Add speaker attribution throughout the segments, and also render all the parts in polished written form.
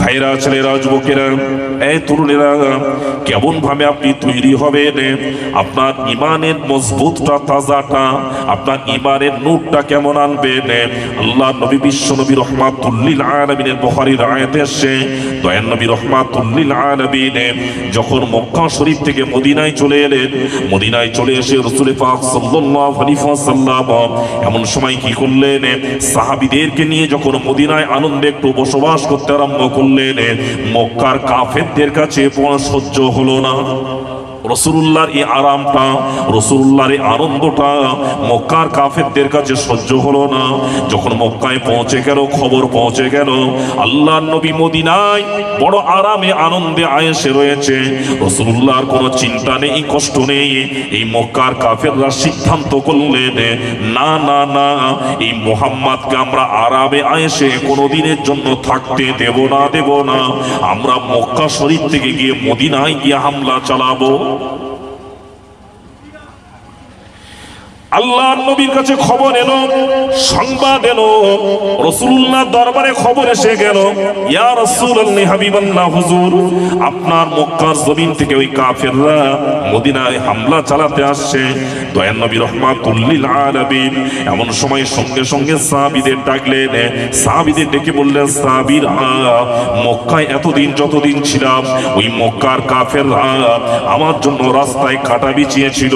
Speaker 1: ভাইরা, ছেলেরা, যুবকেরা, এই তরুণেরা, কেমন ভাবে আপনি তৈরি হবেন? আপনার ইমানের মজবুতটা, তাজাটা, আপনার ইমানের নূরটা কেমন আনবেন? আল্লাহ নবী, বিশ্ব নবী রহমাতুল লিল আলামিনের বুখারীর আয়াতে আসছে, দয়ার নবী রহমাতুল লিল আলামিন যখন মক্কা শরীফ থেকে মদিনায় চলে এলেন, মদিনায় চলে এসে রাসূল পাক সাল্লাল্লাহু আলাইহি ওয়াসাল্লাম এমন সময় কি করলেন? সাহাবীদেরকে নিয়ে যখন মদিনায় আনন্দে একটু বসবাস করতে আরম্ভ করলেন, মক্কার কাফেরদের কাছে সহ্য হলো না। রাসূলুল্লাহর এই আরামটা, রাসূলুল্লাহর এই আনন্দটা মক্কার কাফেরদের কাছে সহ্য হলো না। যখন মক্কায় পৌঁছে গেল, খবর পৌঁছে গেল আল্লাহর নবী মদিনায় বড় আরামে আনন্দে আয়েশে রয়েছে, রাসূলুল্লাহর কোনো চিন্তা নেই, কষ্ট নেই। এই মক্কার কাফেররা সিদ্ধান্ত করলেন, না না না, এই মুহাম্মদকে আমরা আরামে আয়েশে কোনোদিনের জন্য থাকতে দেব না, দেব না। আমরা মক্কা শরীফ থেকে গিয়ে মদিনায় গিয়ে হামলা চালাবো। আল্লাহর নবীর কাছে খবর এলো, সংবাদ এলো, রাসূলুল্লাহ দরবারে খবর এসে গেল, ইয়া রাসূলুল্লাহ, হাবিবাল্লাহ, হুজুর, আপনার মক্কার জমিন থেকে ওই কাফেররা মদিনায় হামলা চালাতে আসছে। দয়ার নবী রহমাতুল লিল আলামিন এমন সময় সঙ্গে সঙ্গে সাহাবীদের ডাকলেন, সাহাবীদের ডেকে বললেন, সাহাবীরা, মক্কায় এতদিন যতদিন ছিলাম ওই মক্কার কাফেররা আমার জন্য রাস্তায় কাটা বিছিয়েছিল,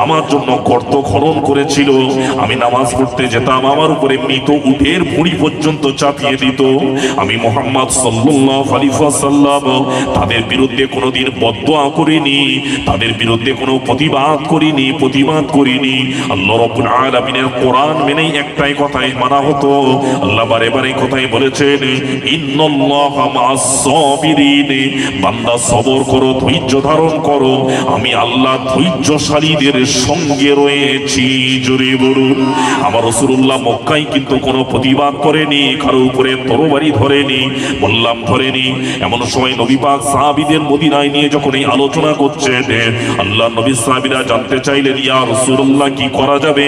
Speaker 1: আমার জন্য গর্ত খনন করেছিল, আমি নামাজ পড়তে যেতাম, আমার উপরে মৃত উটের ভুঁড়ি পর্যন্ত চাপিয়ে দিত। আমি মুহাম্মদ সাল্লাল্লাহু আলাইহি ওয়াসাল্লাম তাদের বিরুদ্ধে কোনোদিন বদদুয়া করিনি, তাদের বিরুদ্ধে কোনো প্রতিবাদ করিনি, আল্লাহ রাব্বুল আলামিনের কোরআন মেনেই একটাই কথাই মানা হতো। আল্লাহ বারে বারে কথাই বলেছেন, ইন্নাল্লাহা মা'আস সাবিরিন, বান্দা সবর করো, ধৈর্য ধারণ করো, আমি আল্লাহ ধৈর্যশালীদের সঙ্গে রয়েছি। জোরে বলুন। আমার রাসূলুল্লাহ মক্কায় কিন্তু কোনো প্রতিবাদ করেনি, কারো উপরে তরবারি ধরেনি, বললাম ধরেনি। এমন সময় নবী পাক সাহাবীদের মদিনায় নিয়ে যখন এই আলোচনা করছেন, আল্লাহ নবী সাহাবীরা জানতে চাইলেন, ইয়া রাসূলুল্লাহ, কি করা যাবে,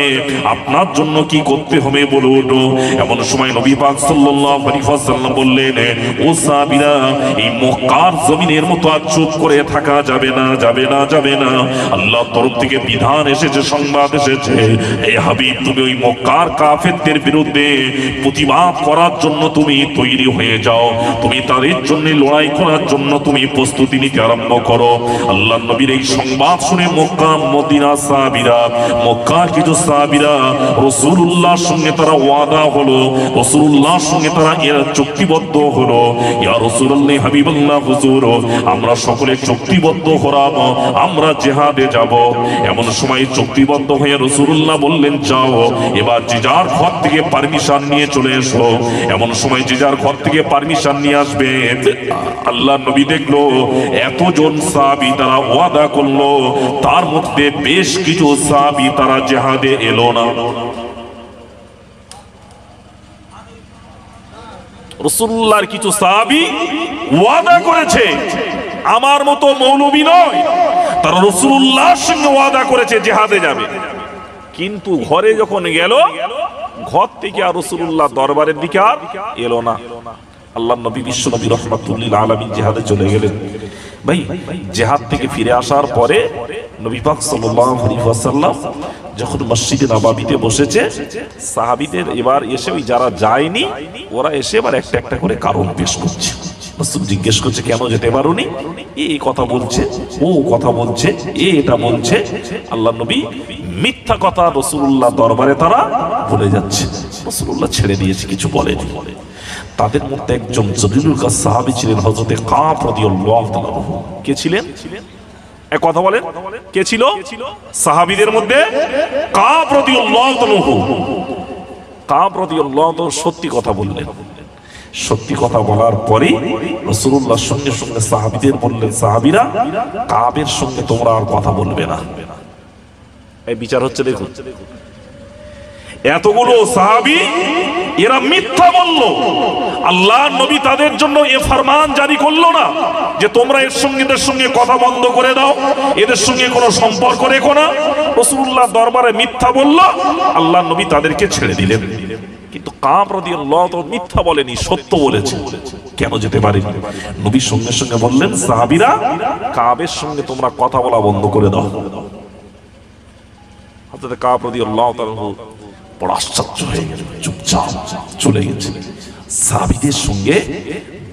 Speaker 1: আপনার জন্য কি করতে হবে বলুন। এমন সময় নবী পাক সাল্লাল্লাহু আলাইহি ওয়াসাল্লাম বললেন, ও সাহাবীরা, এই মক্কার জমিনের মতো আর চুপ করে থাকা যাবে না, যাবে না, যাবে না। আল্লাহর তরফ থেকে বিধান এসেছে, সংবাদ এসেছে, এই হাবিব, তুমি ওই মক্কার কাফেরদের বিরুদ্ধে প্রতিবাদ করার জন্য তুমি তৈরি হয়ে যাও, তুমি তাদের জন্য লড়াই করার জন্য তুমি প্রস্তুতি নিতে আরম্ভ করো। আল্লাহর নবীর এই সংবাদ শুনে মক্কা মদিনা সাহাবীরা, মক্কার কিছু সাহাবীরা রাসূলুল্লাহর সঙ্গে তারা ওয়াদা হলো, রাসূলুল্লাহর সঙ্গে তারা এরা চুক্তিবদ্ধ হলো, ইয়া রাসূলুল্লাহ, হাবিবাল্লাহ, হুজুর, আমরা সকলে চুক্তিবদ্ধ হলাম, আমরা জিহাদে যাব। এমন সময় চুক্তিবদ্ধ হয়ে রাসূলুল্লাহ বললেন, যাও, এবার যে যার ঘর থেকে পারমিশন নিয়ে চলে এসো। এমন সময় যে যার ঘর থেকে পারমিশন নিয়ে আসবে। আল্লাহ নবী দেখলো এতজন সাহাবী তারা ওয়াদা করলো, তার মধ্যে বেশ কিছু সাহাবী তারা জিহাদে এলো না। রাসূলুল্লাহর কিছু সাহাবী ওয়াদা করেছে, আমার মতো মৌলবী নয়, তারা রাসূলুল্লাহর সঙ্গে ওয়াদা করেছে জিহাদে যাবে, কিন্তু ঘরে যখন গেল, ঘর থেকে আর রাসূলুল্লাহ দরবারের দিকে আর এলো না। আল্লাহ নবী, বিশ্ব নবী রহমাতুল লিল আলামিন জিহাদে চলে গেলেন। ভাই, জিহাদ থেকে ফিরে আসার পরে নবী পাক সাল্লাল্লাহু আলাইহি ওয়াসাল্লাম যখন মসজিদে নববীতে বসেছে, সাহাবীদের এবার এসে ওই যারা যায়নি ওরা এসে এবার একটা একটা করে কারণ পেশ করছে। রাসূল জিজ্ঞেস করছে, কেন যেতে পারোনি? এই কথা বলছে, ও কথা বলছে, এটা বলছে। আল্লাহ নবী মিথ্যা কথা রাসূলুল্লাহ দরবারে তারা বলে যাচ্ছে, রাসূলুল্লাহ ছেড়ে দিয়েছে, কিছু বলেনি। তাদের মধ্যে একজন জলিলুল কাদ সাহাবী ছিলেন, হযরতে কাব রাদিয়াল্লাহু তাআলা। কে ছিলেন? এক কথা বলেন, কে ছিল সাহাবীদের মধ্যে? কাব রাদিয়াল্লাহু তাআলা। কাব রাদিয়াল্লাহু তাআলা সত্যি কথা বললেন। সত্যি কথা বলার পরে রাসূলুল্লাহর সঙ্গে সঙ্গে সাহাবীদের বললেন, সাহাবীরা, কাবের সঙ্গে তোমরা আর কথা বলবে না। এই বিচার হচ্ছে, দেখুন, এতগুলো সাহাবী এরা মিথ্যা বলল, আল্লাহ নবী তাদের জন্য এ ফরমান জারি করলো না যে তোমরা এর সঙ্গে এদের সঙ্গে কথা বন্ধ করে দাও, এদের সঙ্গে কোনো সম্পর্ক রেখো না। রাসূলুল্লাহ দরবারে মিথ্যা বলল, আল্লাহ নবী তাদেরকে ছেড়ে দিলেন। কিন্তু কাব রাদিয়াল্লাহু তাআলা মিথ্যা বলেনি, সত্য বলেছে। কেন যেতে পারেনি? নবীর সঙ্গে সঙ্গে বললেন, সাহাবীরা কাবের সঙ্গে তোমরা কথা বলা বন্ধ করে দাও। হযরত কাব রাদিয়াল্লাহু তাআলা বড় আশ্চর্য হয়ে গেল, চুপচাপ চলে গেছে। সাহাবীদের সঙ্গে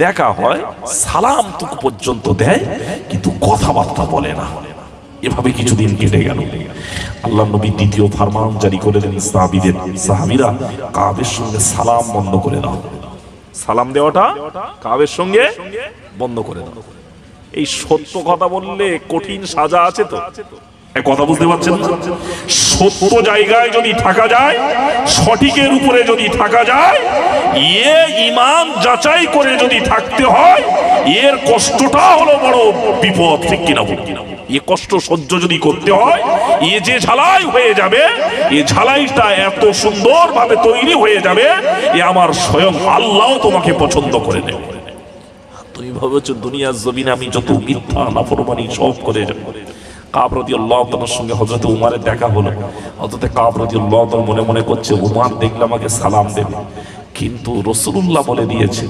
Speaker 1: দেখা হয়, সালাম টুকু পর্যন্ত দেয়, কিন্তু কথাবার্তা বলে না। এভাবে কিছুদিন কেটে গেল। আল্লাহ নবী দ্বিতীয় ফরমান জারি করে দেন, সাহাবীরা কাবের সঙ্গে সালাম বন্ধ করে দাও, সালাম দেওয়াটা কাবের সঙ্গে বন্ধ করে দাও। এই সত্য কথা বললে কঠিন সাজা আছে তো, কথা বুঝতে পারছেন না? সত্য জায়গায় যদি থাকা যায়, সঠিকের উপরে যদি থাকা যায়, ঈমান যাচাই করে যদি থাকতে হয়, এর কষ্টটা হলো বড় বিপদ, ঠিক কিনা? এ কষ্ট সহ্য যদি করতে হয়, এ যে ঝালাই হয়ে যাবে, এ ঝালাইটা এত সুন্দর ভাবে তৈরি হয়ে যাবে, এ আমার স্বয়ং আল্লাহ তোমাকে পছন্দ করে নেবে। তুমি ভাবছো দুনিয়ার জমিনে আমি যত মিথ্যা নাফরমানি সব করে যাব। কাব রাদিয়াল্লাহু তাআলার সঙ্গে হযরত উমরের দেখা হলো। হযরত কাব রাদিয়াল্লাহু তাআলা মনে মনে করছে, উমর দেখলে আমাকে সালাম দেবে, কিন্তু রাসূলুল্লাহ বলে দিয়েছে।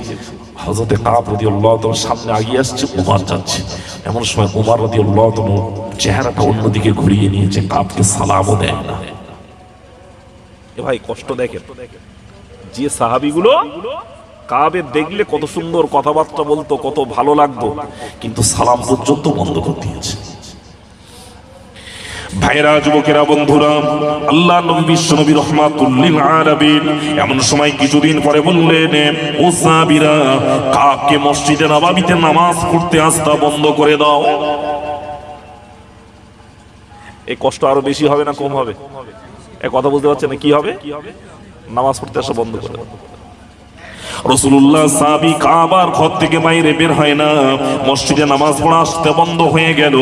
Speaker 1: হযরত কাব রাদিয়াল্লাহু তাআলার সামনে এগিয়ে আসছে, উমর যাচ্ছে। এমন সময় উমর রাদিয়াল্লাহু তাআলা চেহারাটা অন্যদিকে ঘুরিয়ে নিয়েছে, কাবকে সালামও দেয় না। এ ভাই কষ্ট দেখেন, যে সাহাবীগুলো কাবের দেখলে কত সুন্দর কথাবার্তা বলতো, কত ভালো লাগতো, কিন্তু সালাম পর্যন্ত বন্ধ করে দিয়েছে। ভাইরা, যুবকেরা, বন্ধুরা, আল্লাহ নবী বিশ্বনবী রাহমাতুল লিল আলামিন এমন সময় কিছুদিন পরে বললেন, ও সাহাবীরা, কাবকে মসজিদে নববীতে নামাজ পড়তে আসতে বন্ধ করে দাও। এই কষ্ট আরো বেশি হবে না কম হবে? এই কথা বুঝতে পারছেন না? কি হবে? নামাজ পড়তে আসা বন্ধ করে দাও। রাসূলুল্লাহ সাহাবী কাবার ঘর থেকে বাইরে বের হয় না, মসজিদে নামাজ পড়া আসতে বন্ধ হয়ে গেল।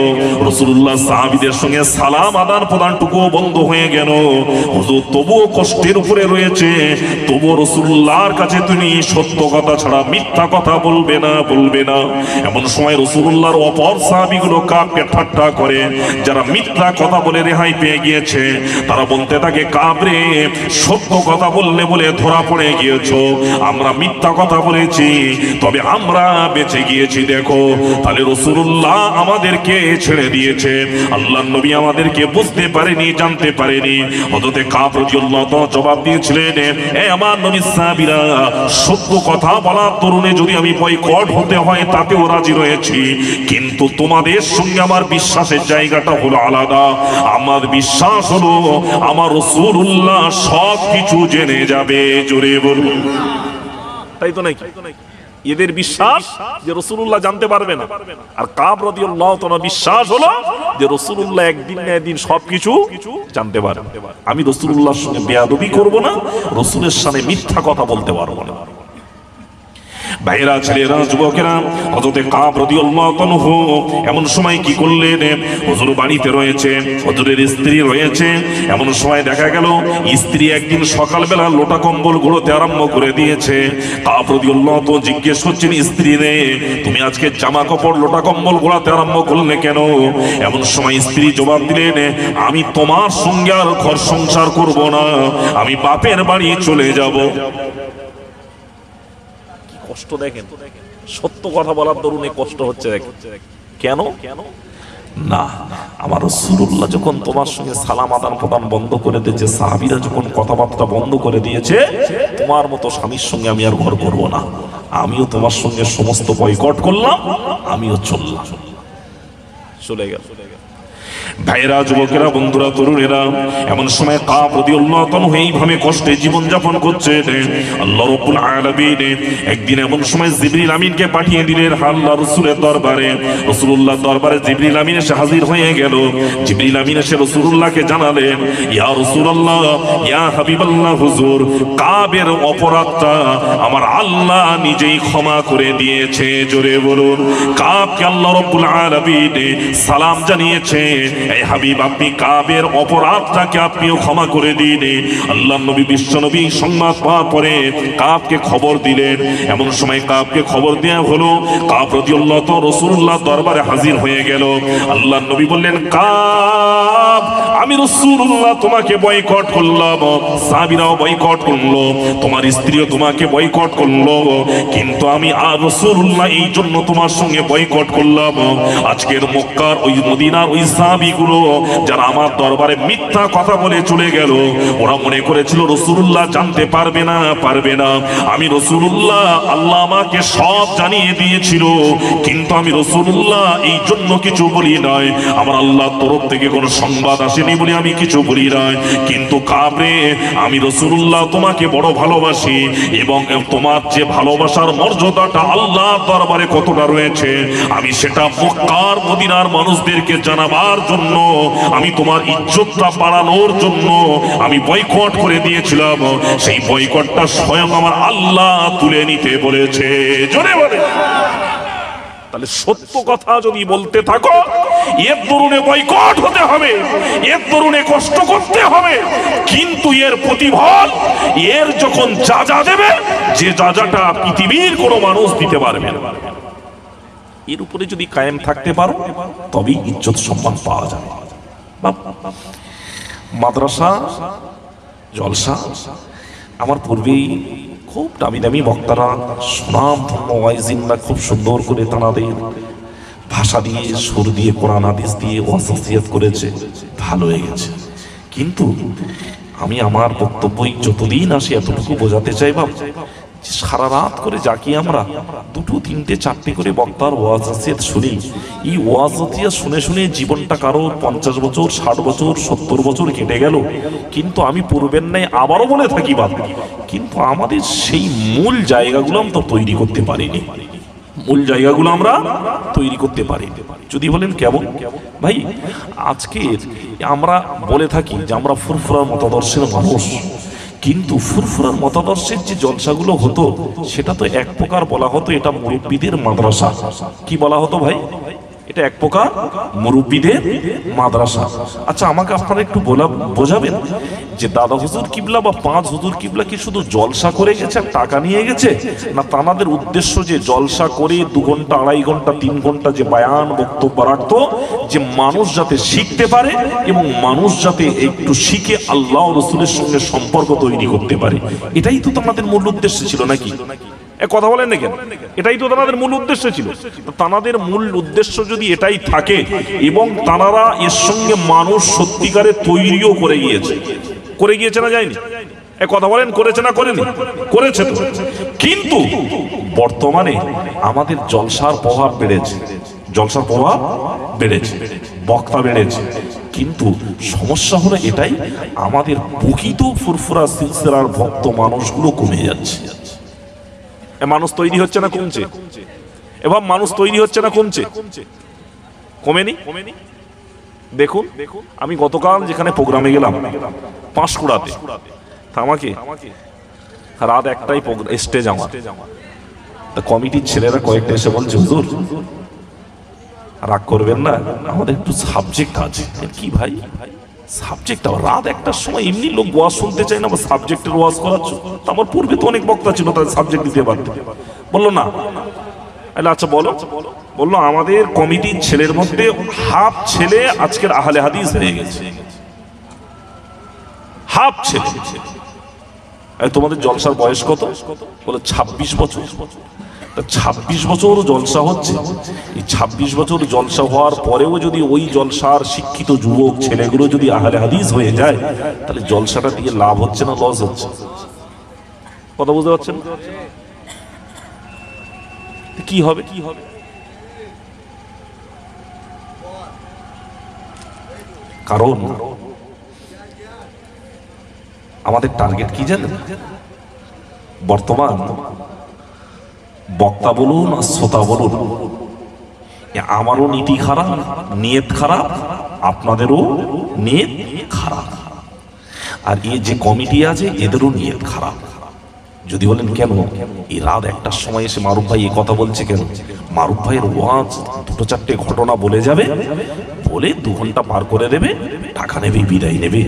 Speaker 1: রাসূলুল্লাহ সাহাবীদের সঙ্গে সালাম আদান প্রদানটুকু বন্ধ হয়ে গেল। হুজুর তবুও কষ্টের উপরে রয়েছে, তবুও রাসূলুল্লাহর কাছে তুমি সত্য কথা ছাড়া মিথ্যা কথা বলবে না। এমন সময় রাসূলুল্লাহর অপর সাহাবীগুলো কাবকে ঠাট্টা করে, যারা মিথ্যা কথা বলে রেহাই পেয়ে গিয়েছে, তারা বলতে থাকে, কাব রে, সত্য কথা বললে বলে ধরা পড়ে গিয়েছো, আমরা মিথ্যা কথা বলেছি, তবে আমরা বেঁচে গিয়েছি। দেখো, তাহলে রাসূলুল্লাহ আমাদেরকে ছেড়ে দিয়েছে, আল্লাহর নবী আমাদেরকে বুঝতে পারেনি, জানতে পারেনি। হযরত কাব রাদিয়াল্লাহু তাআলা জবাব দিয়েছিলেন, এ আমার নবীর সাহাবীরা, সত্য কথা বলার তরুণে যদি আমি বয়কট হতে হয় তাতেও রাজি রয়েছি, কিন্তু তোমাদের সঙ্গে আমার বিশ্বাসের জায়গাটা হলো আলাদা। আমার বিশ্বাস হলো আমার রাসূলুল্লাহ সব কিছু জেনে যাবে। জোরে বলুন, তাই তো নাকি? এদের বিশ্বাস যে রাসূলুল্লাহ জানতে পারবে না, আর কাব রাদিয়াল্লাহু তাআলা বিশ্বাস হলো যে রাসূলুল্লাহ একদিন না একদিন সবকিছু জানতে পারবে। আমি রাসূলুল্লাহর সঙ্গে বেয়াদবি করব না, রাসূলের সামনে মিথ্যা কথা বলতে পারবো না। ভাইরা, ছেলেরা, যুবকেরা, হযরত কাব রাদিয়াল্লাহু তাআলা এমন সময় কি করলেন? হুজুর বাড়িতে রয়েছে, হুজুরের স্ত্রী রয়েছে। এমন সময় দেখা গেল স্ত্রী একদিন সকালবেলা লোটা কম্বল গুঁড়োতে আরম্ভ করে দিয়েছে। কাব রাদিয়াল্লাহু তাআলা জিজ্ঞেস করছেন, স্ত্রী রে, তুমি আজকে জামা কাপড় লোটা কম্বল গোড়াতে আরম্ভ করলে কেন? এমন সময় স্ত্রী জবাব দিলেন, আমি তোমার সঙ্গে আর ঘর সংসার করব না, আমি বাপের বাড়ি চলে যাব। কষ্ট দেখেন, সত্য কথা বলার দরুনে কষ্ট হচ্ছে। কেন? না, আমার রাসূলুল্লাহ যখন তোমার সঙ্গে সালাম আদান প্রদান বন্ধ করে দিয়েছে, সাহাবীরা যখন কথাবার্তা বন্ধ করে দিয়েছে, তোমার মতো স্বামীর সঙ্গে আমি আর ঘর করব না, আমিও তোমার সঙ্গে সমস্ত বয়কট করলাম, আমিও চললাম, চলে গেল। ভাইরা, যুবকেরা, বন্ধুরা, তরুণেরা, এমন সময় কাব রাদিয়াল্লাহু তাআলা এইভাবে কষ্টে জীবন যাপন করছে। আল্লাহ রাব্বুল আলামিন একদিন এমন সময় জিবরিল আমিনকে পাঠিয়ে দিলেন আল্লাহর রাসূলের দরবারে। রাসূলুল্লাহর দরবারে জিবরিল আমিন এসে হাজির হয়ে গেল। জিবরিল আমিন এসে রাসূলুল্লাহকে জানালেন, ইয়া রাসূলুল্লাহ, ইয়া হাবিবাল্লাহ, হুজুর, কাবের অপরাধটা আমার আল্লাহ নিজেই ক্ষমা করে দিয়েছে। জোরে বলুন, কাবকে আল্লাহ রাব্বুল আলামিন সালাম জানিয়েছে, এই হাবিব আপনি কাবের অপরাধটাকে আপনিও ক্ষমা করে দিন। আল্লাহর নবী বিশ্ব নবী সংবাদ পাওয়ার পরে কাবকে খবর দিলেন। এমন সময় কাবকে খবর দেয়া হলো। কাব রাদিয়াল্লাহু তাআলা রাসূলুল্লাহ দরবারে হাজির হয়ে গেল। আল্লাহর নবী বললেন, কাব আমি রাসূলুল্লাহ তোমাকে বয়কট করলাম, সাহাবীরাও বয়কট করলো, তোমার স্ত্রীও তোমাকে বয়কট করলো, কিন্তু আমি আর রাসূলুল্লাহ এই জন্য তোমার সঙ্গে বয়কট করলাম। আজকের মক্কার ওই মদিনার ওই সাহাবীগুলো যারা আমার দরবারে মিথ্যা কথা বলে চলে গেল, ওরা মনে করেছিল রাসূলুল্লাহ জানতে পারবে না। আমি রাসূলুল্লাহ, আল্লাহ আমাকে সব জানিয়ে দিয়েছিল, কিন্তু আমি রাসূলুল্লাহ এই জন্য কিছু বলি নাই। আমার আল্লাহর তরফ থেকে কোনো সংবাদ আসেনি বলে আমি কিছু বলি নাই। কিন্তু কাবরে আমি রাসূলুল্লাহ তোমাকে বড় ভালোবাসি, এবং তোমার যে ভালোবাসার মর্যাদাটা আল্লাহর দরবারে কতটা রয়েছে আমি সেটা মক্কার মদিনার মানুষদেরকে জানাবার জন্য, আমি তোমার ইজ্জতটা বাড়ানোর জন্য আমি বয়কট করে দিয়েছিলাম। সেই বয়কটটা স্বয়ং আমার আল্লাহ তুলে নিতে বলেছে। জোরে বলে। তাহলে সত্য কথা যদি বলতে থাকো, এর দরুনে বয়কট হতে হবে, এর দরুনে কষ্ট করতে হবে, কিন্তু এর প্রতিফল এর যখন যা দেবে, যে যাটা পৃথিবীর কোনো মানুষ দিতে পারবে না, এর উপরে যদি কায়েম থাকতে পারো তবেই ইজ্জত সম্মান পাওয়া যাবে। মাদ্রাসা জলসা, আমার পূর্বেই খুব দামি দামি বক্তারা, সুনাম ওয়াইজিনরা খুব সুন্দর করে তানাদের ভাষা দিয়ে, সুর দিয়ে, কোরআন হাদিস দিয়ে ওয়াসিয়াত করেছে, ভালো হয়ে গেছে। কিন্তু আমি আমার বক্তব্যই যতদিন আসি এতটুকু বোঝাতে চাইবা, সারা রাত করে যাকি আমরা 2, 3, 4 করে বক্তার ওয়াজিয়াত শুনি। এই ওয়াজিয়াত শুনে শুনে জীবনটা কারো 50 বছর, 60 বছর, 70 বছর কেটে গেল। কিন্তু আমি পূর্বের নাই আবারও বলে থাকি বাদ, কিন্তু আমাদের সেই মূল জায়গাগুলো আমরা তৈরি করতে পারিনি। মূল জায়গাগুলো আমরা তৈরি করতে পারি। যদি বলেন কেমন ভাই, আজকে আমরা বলে থাকি যে আমরা ফুরফুরার মতাদর্শের মানুষ, কিন্তু ফুরফুরার মতাদর্শের যে জলসাগুলো হতো সেটা তো এক প্রকার বলা হতো এটা মুরব্বীদের মাদ্রাসা। কি বলা হতো ভাই? এটা এক প্রকার মুরব্বীদের মাদ্রাসা। আচ্ছা, আমাকে আপনারা একটু বোঝাবেন যে দাদা হুজুর কিবলা বা 5 হুজুর কিবলা কি শুধু জলসা করে গেছে আর টাকা নিয়ে গেছে, না তাদের উদ্দেশ্য যে জলসা করে 2 ঘন্টা, 2.5 ঘন্টা, 3 ঘন্টা যে বয়ান বক্তব্য রাখতো, যে মানুষ যাতে শিখতে পারে এবং মানুষ যাতে একটু শিখে আল্লাহ ও রাসূলের সঙ্গে সম্পর্ক তৈরি করতে পারে, এটাই তো তোমাদের মূল উদ্দেশ্য ছিল নাকি? কথা বলেন না কেন? এটাই তো তাদের মূল উদ্দেশ্য ছিল। তাদের মূল উদ্দেশ্য যদি এটাই থাকে এবং তারা এর সঙ্গে মানুষ সত্যিকারে তৈরিও করে গিয়েছে না যায়নি? কথা বলেন, করেছে না করেনি? করেছে তো। কিন্তু বর্তমানে আমাদের জলসার প্রভাব বেড়েছে, বক্তা বেড়েছে, কিন্তু সমস্যা হলো এটাই, আমাদের প্রকৃত ফুরফুরা সিলসিলার ভক্ত মানুষগুলো কমে যাচ্ছে। মানুষ তৈরি হচ্ছে না কমছে? এবার মানুষ তৈরি হচ্ছে না কমছে? কমেনি? দেখুন, আমি গতকাল যেখানে প্রোগ্রামে গেলাম পাঁশকুড়াতে, আমাকে রাত 1টায় স্টেজ আমার, কমিটির ছেলেরা কয়েকটা এসে বলছে, হুজুর রাগ করবেন না, আমাদের একটু সাবজেক্ট আছে। কি ভাই সাবজেক্ট? রাত 1টার সময় এমনি লোক ওয়াজ শুনতে চায় না, সাবজেক্টের ওয়াজ করাচ্ছ? আমার পূর্বে তো অনেক বক্তা ছিল, তাদের সাবজেক্ট দিতে পারত। বললো না। আচ্ছা বললো আমাদের কমিটির ছেলের মধ্যে হাফ ছেলে আজকের আহলে হাদিস হয়ে গেছে, হাফ ছেলে। তোমাদের জলসার বয়স কত? বলে 26 বছর। 26 বছর জলসা হচ্ছে। এই 26 বছর জলসা হওয়ার পরেও যদি ওই জলসার শিক্ষিত যুবক ছেলেগুলো যদি আহলে হাদিস হয়ে যায়, তাহলে জলসাটা দিয়ে লাভ হচ্ছে না লস হচ্ছে? কথা বুঝতে পারছেন? কি হবে? কারণ আমাদের টার্গেট কি জানেন? বর্তমান বক্তা বলুন আর শ্রোতা বলুন, আমারও নীতি খারাপ, নিয়ত খারাপ, আপনাদেরও নিয়ত খারাপ, আর এই যে কমিটি আছে এদেরও নিয়ত খারাপ। যদি বলেন কেন? এই রাত 1টার সময় এসে মারুফ ভাই এই কথা বলছে কেন? মারুফ ভাইয়ের ওয়াজ 2-4টে ঘটনা বলে যাবে, বলে 2 ঘন্টা পার করে দেবে, টাকা নেবে, বিদায় নেবে।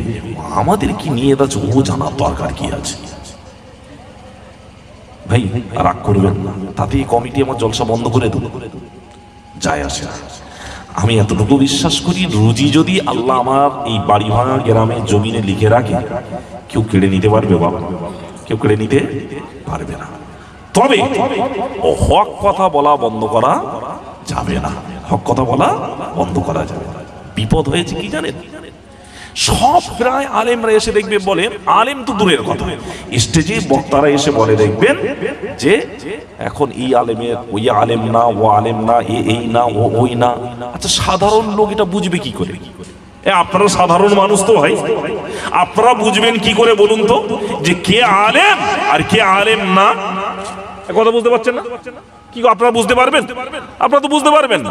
Speaker 1: আমাদের কি নিয়ে যাচ্ছে ও জানার দরকার কি আছে? ভাই রাগ করবেন না, তাতে এই কমিটি আমার জলসা বন্ধ করে দেবো, যায় আসে না। আমি এতটুকু বিশ্বাস করি, রুজি যদি আল্লাহ আমার এই বাড়ি ভাঙা গ্রামের জমিনে লিখে রাখে, কেউ কেড়ে নিতে পারবে বাবা? কেউ কেড়ে নিতে পারবে না। তবে হক কথা বলা বন্ধ করা যাবে না, হক কথা বলা বন্ধ করা যাবে না। বিপদ হয়েছে কি জানেন, সব প্রায় আলেমরা এসে দেখবে বলে, আলেম তো দূরের কথা, স্টেজে বক্তারা এসে বলে দেখবেন যে এখন এই আলেমের ওই আলেম না, ও আলেম না, এই না, ও ওই না। আচ্ছা সাধারণ লোক এটা বুঝবে কি করে? আপনারা সাধারণ মানুষ তো ভাই, আপনারা বুঝবেন কি করে বলুন তো যে কে আলেম আর কে আলেম না? কথা বুঝতে পারছেন না? কি আপনারা বুঝতে পারবেন? আপনারা তো বুঝতে পারবেন না।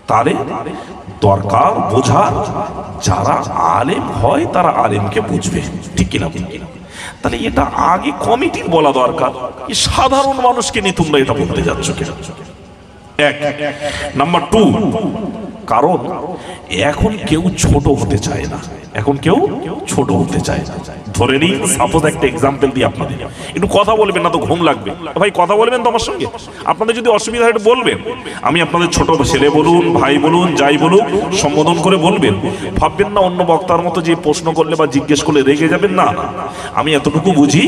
Speaker 1: তারে দরকার বোঝার, যারা আলেম হয় তারা আলেমকে বুঝবে, ঠিক কিনা? তাহলে এটা আগে কমিটির বলা দরকার, এই সাধারণ মানুষকে নিয়ে তোমরা এটা বলতে যাচ্ছ কেন? এক নাম্বার 2, কারণ এখন কেউ ছোট হতে চায় না, এখন কেউ ছোট হতে চায় না। ধরে নিই, সাপোজ একটা এক্সাম্পল দিই আপনাদের, একটু কথা বলবেন না তো ঘুম লাগবে ভাই, কথা বলবেন তো আমার সঙ্গে। আপনাদের যদি অসুবিধা হয় বলবেন, আমি আপনাদের ছোট ছেলে বলুন, ভাই বলুন, যাই বলুন, সম্বোধন করে বলবেন। ভাববেন না অন্য বক্তার মতো যে প্রশ্ন করলে বা জিজ্ঞেস করলে রেগে যাবেন, না। আমি এতটুকু বুঝি,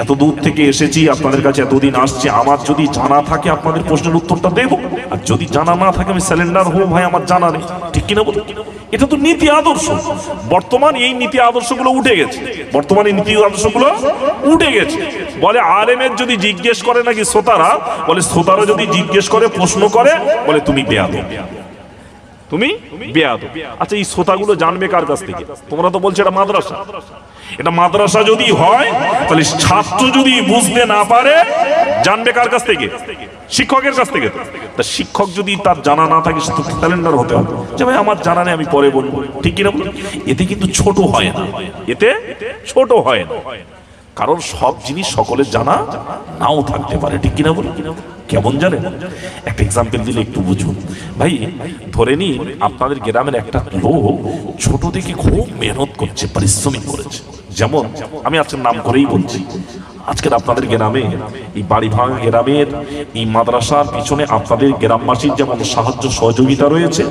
Speaker 1: এত দূর থেকে এসেছি আপনাদের কাছে, এতদিন আসছি, আমার যদি জানা থাকে আপনাদের প্রশ্নের উত্তরটা দেবো, আর যদি জানা না থাকে আমি স্যালেন্ডার হবো, ভাই আমার জানা নেই, ঠিক কিনা বলুন? এটা তো নীতি আদর্শ। বর্তমান এই নীতি আদর্শগুলো উঠে গেছে, বর্তমানে নীতি আদর্শগুলো উঠে গেছে। বলে আলেমের যদি জিজ্ঞেস করে নাকি শ্রোতারা, বলে শ্রোতারা যদি জিজ্ঞেস করে, প্রশ্ন করে, বলে তুমি বেয়াদব, তুমি বেয়াদব। আচ্ছা এই শ্রোতাগুলো জানবে কার কাছ থেকে? তোমরা তো বলছো এটা মাদ্রাসা। এটা মাদ্রাসা যদি হয়, তাহলে ছাত্র যদি বুঝতে না পারে, জানবে কার কাছ থেকে? শিক্ষকের কাছ থেকে। তা শিক্ষক যদি তার জানা না থাকে, সে তো ক্যালেন্ডার হতে হবে যে ভাই আমার জানা নেই, আমি পরে বলবো, ঠিক কিনা? এতে কিন্তু ছোট হয় না, এতে ছোট হয় না, কারণ সব জিনিস সকলের জানা নাও থাকতে পারে, ঠিক কিনা বলুন? কেমন জানেন, একটা এক্সাম্পল দিলে একটু বুঝুন। ভাই ধরে নিন আপনাদের গ্রামের একটা লোক ছোট থেকে খুব মেহনত করছে, পরিশ্রমিক করেছে। যেমন আমি আজকের নাম করেই বলছি, আজকের আপনাদের গ্রামে এই বাড়ি ভাঙা গ্রামের এই মাদ্রাসার পিছনে আপনাদের গ্রামবাসীর যেমন সাহায্য সহযোগিতা রয়েছে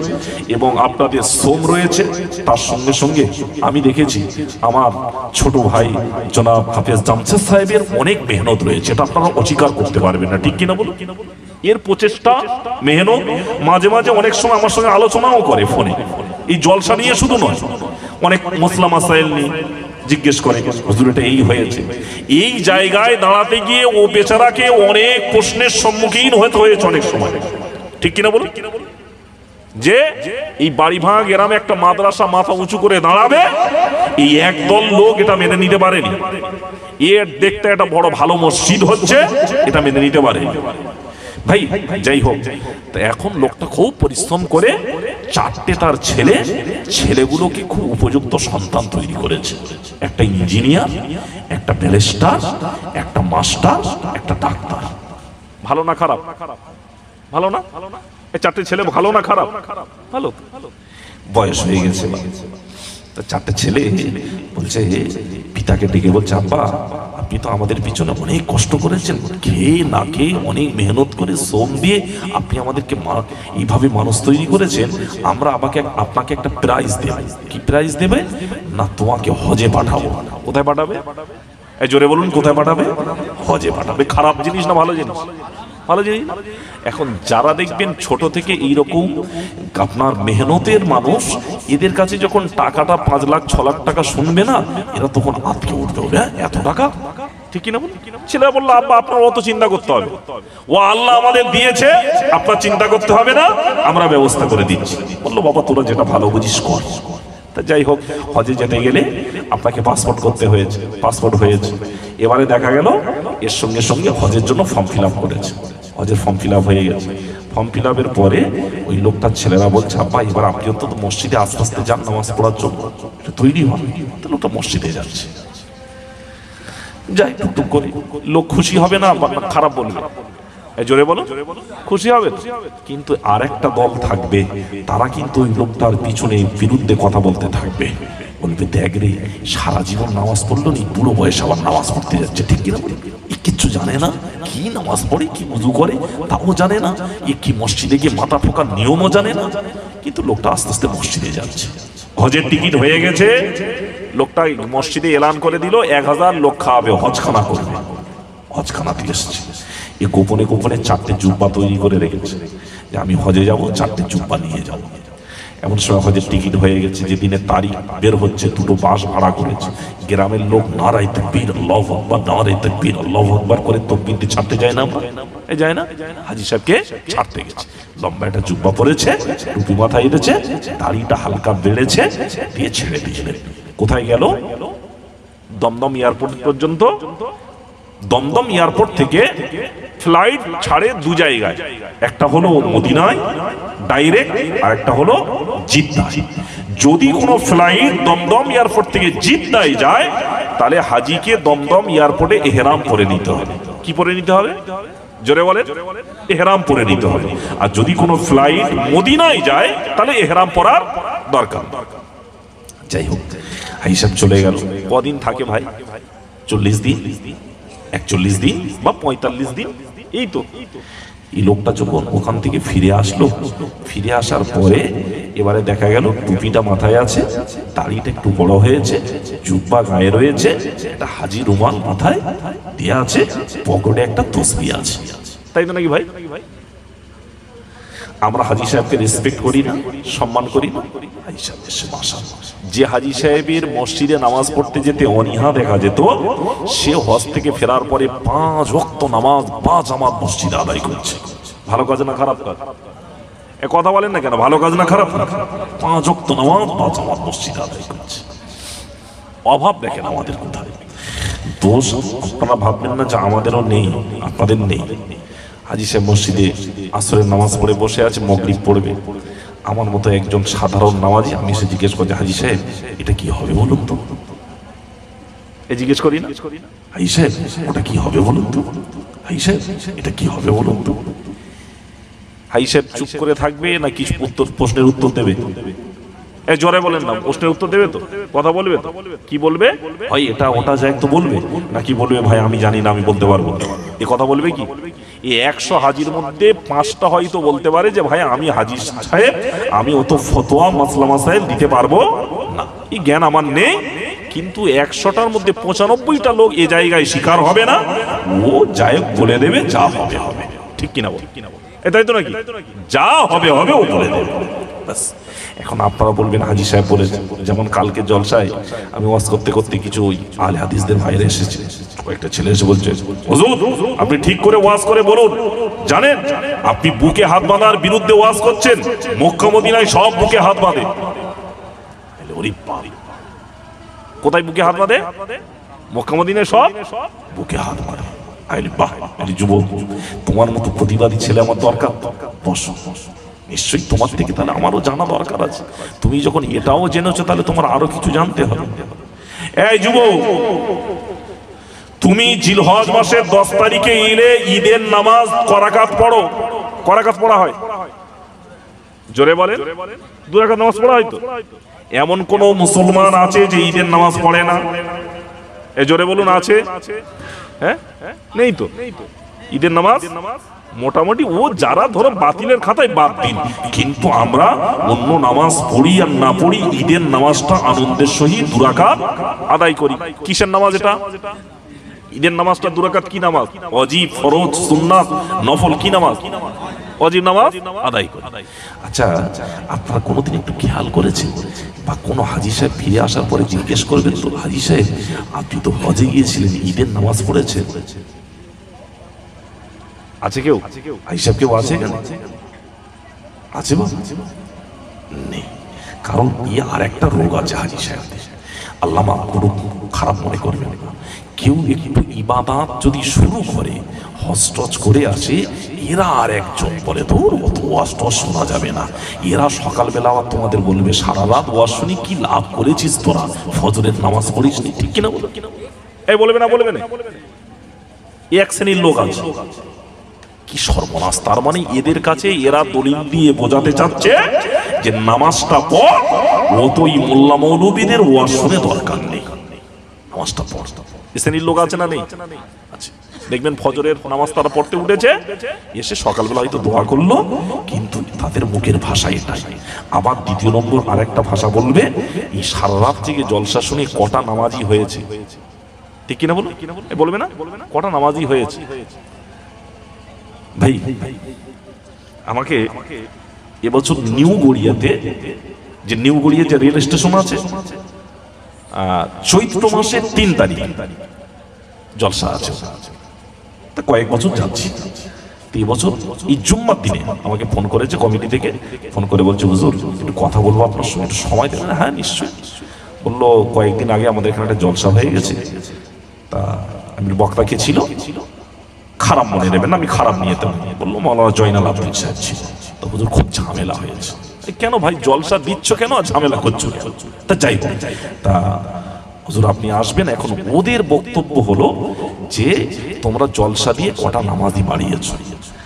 Speaker 1: এবং আপনাদের শ্রম রয়েছে, তার সঙ্গে সঙ্গে আমি দেখেছি আমার ছোট ভাই জনাব হাফেজ জামশেদ সাহেবের অনেক মেহনত রয়েছে, এটা আপনারা অস্বীকার করতে পারবেন না, ঠিক কিনা বলুন? এর প্রচেষ্টা, মেহনত, মাঝে মাঝে অনেক সময় আমার সঙ্গে আলোচনাও করে ফোনে, এই জলসা নিয়ে শুধু নয়, অনেক মসলা মাসাইল নিয়ে জিজ্ঞেস করে, হুজুর এটা এই হয়েছে। এই জায়গায় দাঁড়াতে গিয়ে ও বেচারাকে অনেক প্রশ্নের সম্মুখীন হতে হয়েছে অনেক সময়, ঠিক কিনা বলুন? যে এই বাড়ি ভাঙা গ্রামে একটা মাদ্রাসা মাথা উঁচু করে দাঁড়াবে, এই একদল লোক এটা মেনে নিতে পারেনি। এর দেখতে একটা বড় ভালো মসজিদ হচ্ছে, এটা মেনে নিতে পারেনি। ভাই যাই হোক, এখন লোকটা খুব পরিশ্রম করে 4টে তার ছেলেগুলোকে খুব উপযুক্ত সন্তান তৈরি করেছে। একটা ইঞ্জিনিয়ার, একটা ব্যারিস্টার, একটা মাস্টার, একটা ডাক্তার। ভালো না খারাপ? ভালো না? এই 4টে ছেলে ভালো না খারাপ? ভালো। বয়স হয়ে গেছে, 4টে ছেলে বলছে, পিতাকে ডেকে বলছে, আব্বা আপনি তো আমাদের পিছনে অনেক কষ্ট করেছেন, খেয়ে না খেয়ে অনেক মেহনত করে শ্রম দিয়ে আপনি আমাদেরকে এইভাবে মানুষ তৈরি করেছেন, আমরা আপনাকে একটা প্রাইজ দেব। কি প্রাইজ দেবে? না তোমাকে হজে পাঠাবো। কোথায় পাঠাবে? এই জোরে বলুন, কোথায় পাঠাবে? হজে পাঠাবে। খারাপ জিনিস না ভালো জিনিস? ভালো জিনিস। এখন যারা দেখবেন ছোট থেকে এইরকম আপনার মেহনতের মানুষ, এদের কাছে যখন টাকাটা 5 লাখ 6 লাখ টাকা শুনবে না, এরা তখন আটকে উঠবে, এত টাকা, ঠিক কিনা বলুন? ছেলেরা বললো, আব্বা আপনার অত চিন্তা করতে হবে, ও আল্লাহ আমাদের দিয়েছে, আপনার চিন্তা করতে হবে না, আমরা ব্যবস্থা করে দিচ্ছি। বললো, বাবা তোরা যেটা ভালো বুঝিস কর। তা যাই হোক, হজে যেতে গেলে আপনাকে পাসপোর্ট করতে হয়েছে, পাসপোর্ট হয়েছে। এবারে দেখা গেল এর সঙ্গে সঙ্গে হজের জন্য ফর্ম ফিল আপ করেছে, হজের ফর্ম ফিল আপ হয়ে গেছে। ফর্ম ফিল আপের পরে ওই লোকটার ছেলেরা বলছে, আব্বা এবার আপনি অন্তত মসজিদে আস্তে আস্তে যান নামাজ পড়ার জন্য, তৈরি হন। তো লোকটা মসজিদে যাচ্ছে, যাই টুকটুক করে, লোক খুশি হবে না খারাপ বলবে? জোরে বলো, খুশি হবে। কিন্তু আর একটা দল থাকবে, তারা কিন্তু ওই লোকটার পিছনে বিরুদ্ধে কথা বলতে থাকবে, বলবে দেখ রে সারা জীবন নামাজ পড়লো নি, বুড়ো বয়সে আবার নামাজ পড়তে যাচ্ছে, ঠিক কিনা? কিচ্ছু জানে না, কি নামাজ পড়ে, কি উযু করে তাও জানে না, এ কি মসজিদে গিয়ে মাথা ঠোকার নিয়মও জানে না। কিন্তু লোকটা আস্তে আস্তে মসজিদে যাচ্ছে, হজের টিকিট হয়ে গেছে, লোকটা মসজিদে এলান করে দিল 1000 লোক খাওয়াবে, হজখানা করবে, হজখানাতে এসছে। এ গোপনে গোপনে 4টে জুব্বা তৈরি করে রেখেছে যে আমি হজে যাব, 4টে জুব্বা নিয়ে যাব। এমন সময় হজের টিকিট হয়ে গেছে, যেদিনে তারিখ বের হচ্ছে, 2টো বাস ভাড়া করেছে। গ্রামের লোক নারায়ে তাকবীর আল্লাহু আকবার, নারায়ে তাকবীর আল্লাহু আকবার করে তকবীর দিয়ে ছাড়তে যায় না, যায় না। হাজী সাহেবকে ছাড়তে গেছে, লম্বা একটা জুব্বা পরেছে, টুপি মাথায় দিয়েছে, দাড়িটা হালকা বেড়েছে, দিয়ে ছেড়ে দিলেন। কোথায় গেল? দমদম এয়ারপোর্ট পর্যন্ত। দমদম এয়ারপোর্ট থেকে ফ্লাইট ছাড়ে 2 জায়গায়, একটা হলো মদিনায় ডাইরেক্ট, আর একটা হলো জিদ্দায়। যদি কোনো ফ্লাইট দমদম এয়ারপোর্ট থেকে জিদ্দায় যায়, তাহলে হাজিকে দমদম এয়ারপোর্টে ইহরাম পরে নিতে হবে। কি পরে নিতে হবে? জোরে বলেন, ইহরাম পরে নিতে হবে। আর যদি কোনো ফ্লাইট মদিনায় যায়, তাহলে ইহরাম পরার দরকার। যাই হোক, হিসাব চলে গেল। কদিন থাকে ভাই? 40 দিন, 41 দিন বা 45 দিন, এই তো। এই লোকটা যখন ওখান থেকে ফিরে আসলো, ফিরে আসার পরে এবারে দেখা গেল টুপিটা মাথায় আছে, দাড়িটা একটু বড় হয়েছে, জুব্বা গায়ে রয়েছে, একটা হাজি রুমাল মাথায় দেয়া আছে, পকেটে একটা তসবিহ আছে, তাই তো নাকি ভাই? আমরা হাজি সাহেবকে রেসপেক্ট করি না, সম্মান করি না? হাজি সাহেব এসে মাশাআল্লাহ, যে হাজি সাহেবের মসজিদে নামাজ পড়তে যেতে অনীহা দেখা যেত, সে হজ থেকে ফেরার পরে 5 ওয়াক্ত নামাজ বা জামাত মসজিদে আদায় করছে। ভালো কাজ না খারাপ কাজ? এ কথা বলেন না কেন? ভালো কাজ না খারাপ কাজ? 5 ওয়াক্ত নামাজ বা জামাত মসজিদে আদায় করছে। অভাব দেখেন আমাদের কোথায়। দোষ আপনারা ভাববেন না যে আমাদেরও নেই, আপনাদের নেই। হাজি সাহেব মসজিদে আসরের নামাজ পড়ে বসে আছে, মাগরিব পড়বে। আমার মতো একজন সাধারণ নামাজি, আমি এসে জিজ্ঞেস করছি, হাজি সাহেব এটা কি হবে বলুন তো? এ জিজ্ঞেস করি না, হাজি সাহেব ওটা কি হবে বলুন তো? হাজি সাহেব এটা কি হবে বলুন তো? হাজি সাহেব চুপ করে থাকবে না কিছু প্রশ্নের উত্তর দেবে? এ জোরে বলেন না, প্রশ্নের উত্তর দেবে তো? কথা বলবে তো? কি বলবে? ভাই এটা ওটা যাই তো বলবে, নাকি বলবে ভাই আমি জানি না, আমি বলতে পারবো না? এ কথা বলবে কি? এই 100 হাজির মধ্যে 5টা হয়তো বলতে পারে যে ভাই আমি হাজি সাহেব, আমি অত ফতোয়া মাসলা মাসাইল দিতে পারবো না, এই জ্ঞান আমার নেই। কিন্তু 100টার মধ্যে 95টা লোক এ জায়গায় শিকার হবে না, ও যাই বলে দেবে, যা হবে হবে। ঠিক কিনা বল? এটাই তো নাকি? যা হবে হবে ও বলে দেবে, ব্যাস। এখন আপনারা বলবেন হাজি সাহেব বলেছেন, যেমন কালকে জলসায় আমি ওয়াজ করতে করতে কিছু আহলে হাদিসদের বাইরে এসেছে, কয়েকটা ছেলে এসে বলছে, হুজুর আপনি ঠিক করে ওয়াজ করে বলুন, জানেন আপনি বুকে হাত বাঁধার বিরুদ্ধে ওয়াজ করছেন, মক্কা মদিনায় সব বুকে হাত বাঁধে। কোথায় বুকে হাত বাঁধে? মক্কা মদিনায় সব বুকে হাত বাঁধে। বাহ, যুবক তোমার মতো প্রতিবাদী ছেলে আমার দরকার। বসো, নিশ্চয়ই তোমার থেকে তাহলে আমারও জানা দরকার আছে। তুমি যখন এটাও জেনেছো, তাহলে তোমার আরো কিছু জানতে হবে। এই যুবক, তুমি জিলহজ মাসের 10 তারিখে এলে ঈদের নামাজ করাকাত পড়ো। করাকাত পড়া হয়? জোরে বলেন। 2 রাকাত নামাজ পড়া হয় তো? এমন কোন মুসলমান আছে যে ঈদের নামাজ পড়ে না? এ জোরে বলুন, আছে? হ্যাঁ, নেই তো। ঈদের নামাজ মোটামুটি ও যারা ধরো বাতিলের খাতায় বাদ দিন, কিন্তু আমরা অন্য নামাজ পড়ি আর না পড়ি, ঈদের নামাজটা আনন্দের সহিত 2 রাকাত আদায় করি। কিসের নামাজ এটা? ঈদের নামাজটা 2 রাকাত। কি নামাজ? ওয়াজিব, ফরজ, সুন্নাত, নফল। কি নামাজ? ওয়াজিব নামাজ আদায় করি। আচ্ছা, আপনারা কোনোদিন একটু খেয়াল করেছেন বা কোনো হাজি সাহেব ফিরে আসার পরে জিজ্ঞেস করবেন তো, হাজি সাহেব আপনি তো হজে গিয়েছিলেন, ঈদের নামাজ পড়েছেন? আছে কেউ? হাজি সাহেব কেউ আছে এখানে? আছে বা নেই? কারণ আর একটা রোগ আছে হাজি সাহেব, আল্লাহ মাফ করুক, খারাপ মনে করবেন না। কেউ একটু ইবাদত যদি শুরু করে, হজ টজ করে আসে, এরা আর একজন বলে ধর অত ওয়াজ টজ শোনা যাবে না। এরা সকালবেলা আবার তোমাদের বলবে সারা রাত ওয়াজ শুনি কি লাভ করেছিস তোরা, ফজরের নামাজ পড়িস নি, ঠিক কিনা বলো? এই বলবে না? বলবে না? এক শ্রেণীর লোক আছে। কি সর্বনাশ! তার মানে এদের কাছে এরা দলিল দিয়ে বোঝাতে চাচ্ছে যে নামাজটা পড়, ও তো এই মোল্লা মৌলবীদের ওয়াজ শুনে দরকার নেই, নামাজটা পড়। শ্রেণীর লোক আছে না নেই? আচ্ছা, দেখবেন ফজরের নামাজ তারা পড়তে উঠেছে, এসে সকালবেলা হয়তো দোয়া করলো, কিন্তু তাদের মুখের ভাষা এটাই। আবার দ্বিতীয় নম্বর আরেকটা ভাষা বলবে, এই সারা রাত থেকে জলসা শুনে কটা নামাজি হয়েছে, ঠিক কিনা বলুন? বলবে না কটা নামাজি হয়েছে? ভাই আমাকে এবছর নিউ গড়িয়াতে, যে নিউ গড়িয়া যে রেল স্টেশন আছে, চৈত্র মাসের 3 তারিখ জলসা আছে। তা কয়েক বছর যাচ্ছি, এই বছর এই জুম্মার দিনে আমাকে ফোন করেছে কমিটি থেকে, ফোন করে বলছে হুজুর একটু কথা বলবো আপনার সঙ্গে, একটু সময় দেবেন? হ্যাঁ নিশ্চয়ই। বললো কয়েকদিন আগে আমাদের এখানে একটা জলসা হয়ে গেছে, তা আমি বক্তা কে ছিল, খারাপ মনে নেবেন না, আমি খারাপ নিয়ে যেতাম। বললো মাওলানা জয়নাল আবদিন সাহেব ছিল। তো হুজুর খুব ঝামেলা হয়েছে। কেন ভাই জলসা দিচ্ছ কেন, ঝামেলা করছো? তা যাই তা হুজুর আপনি আসবেন। এখন ওদের বক্তব্য হলো যে তোমরা জলসা দিয়ে কটা নামাজি বাড়িয়েছো।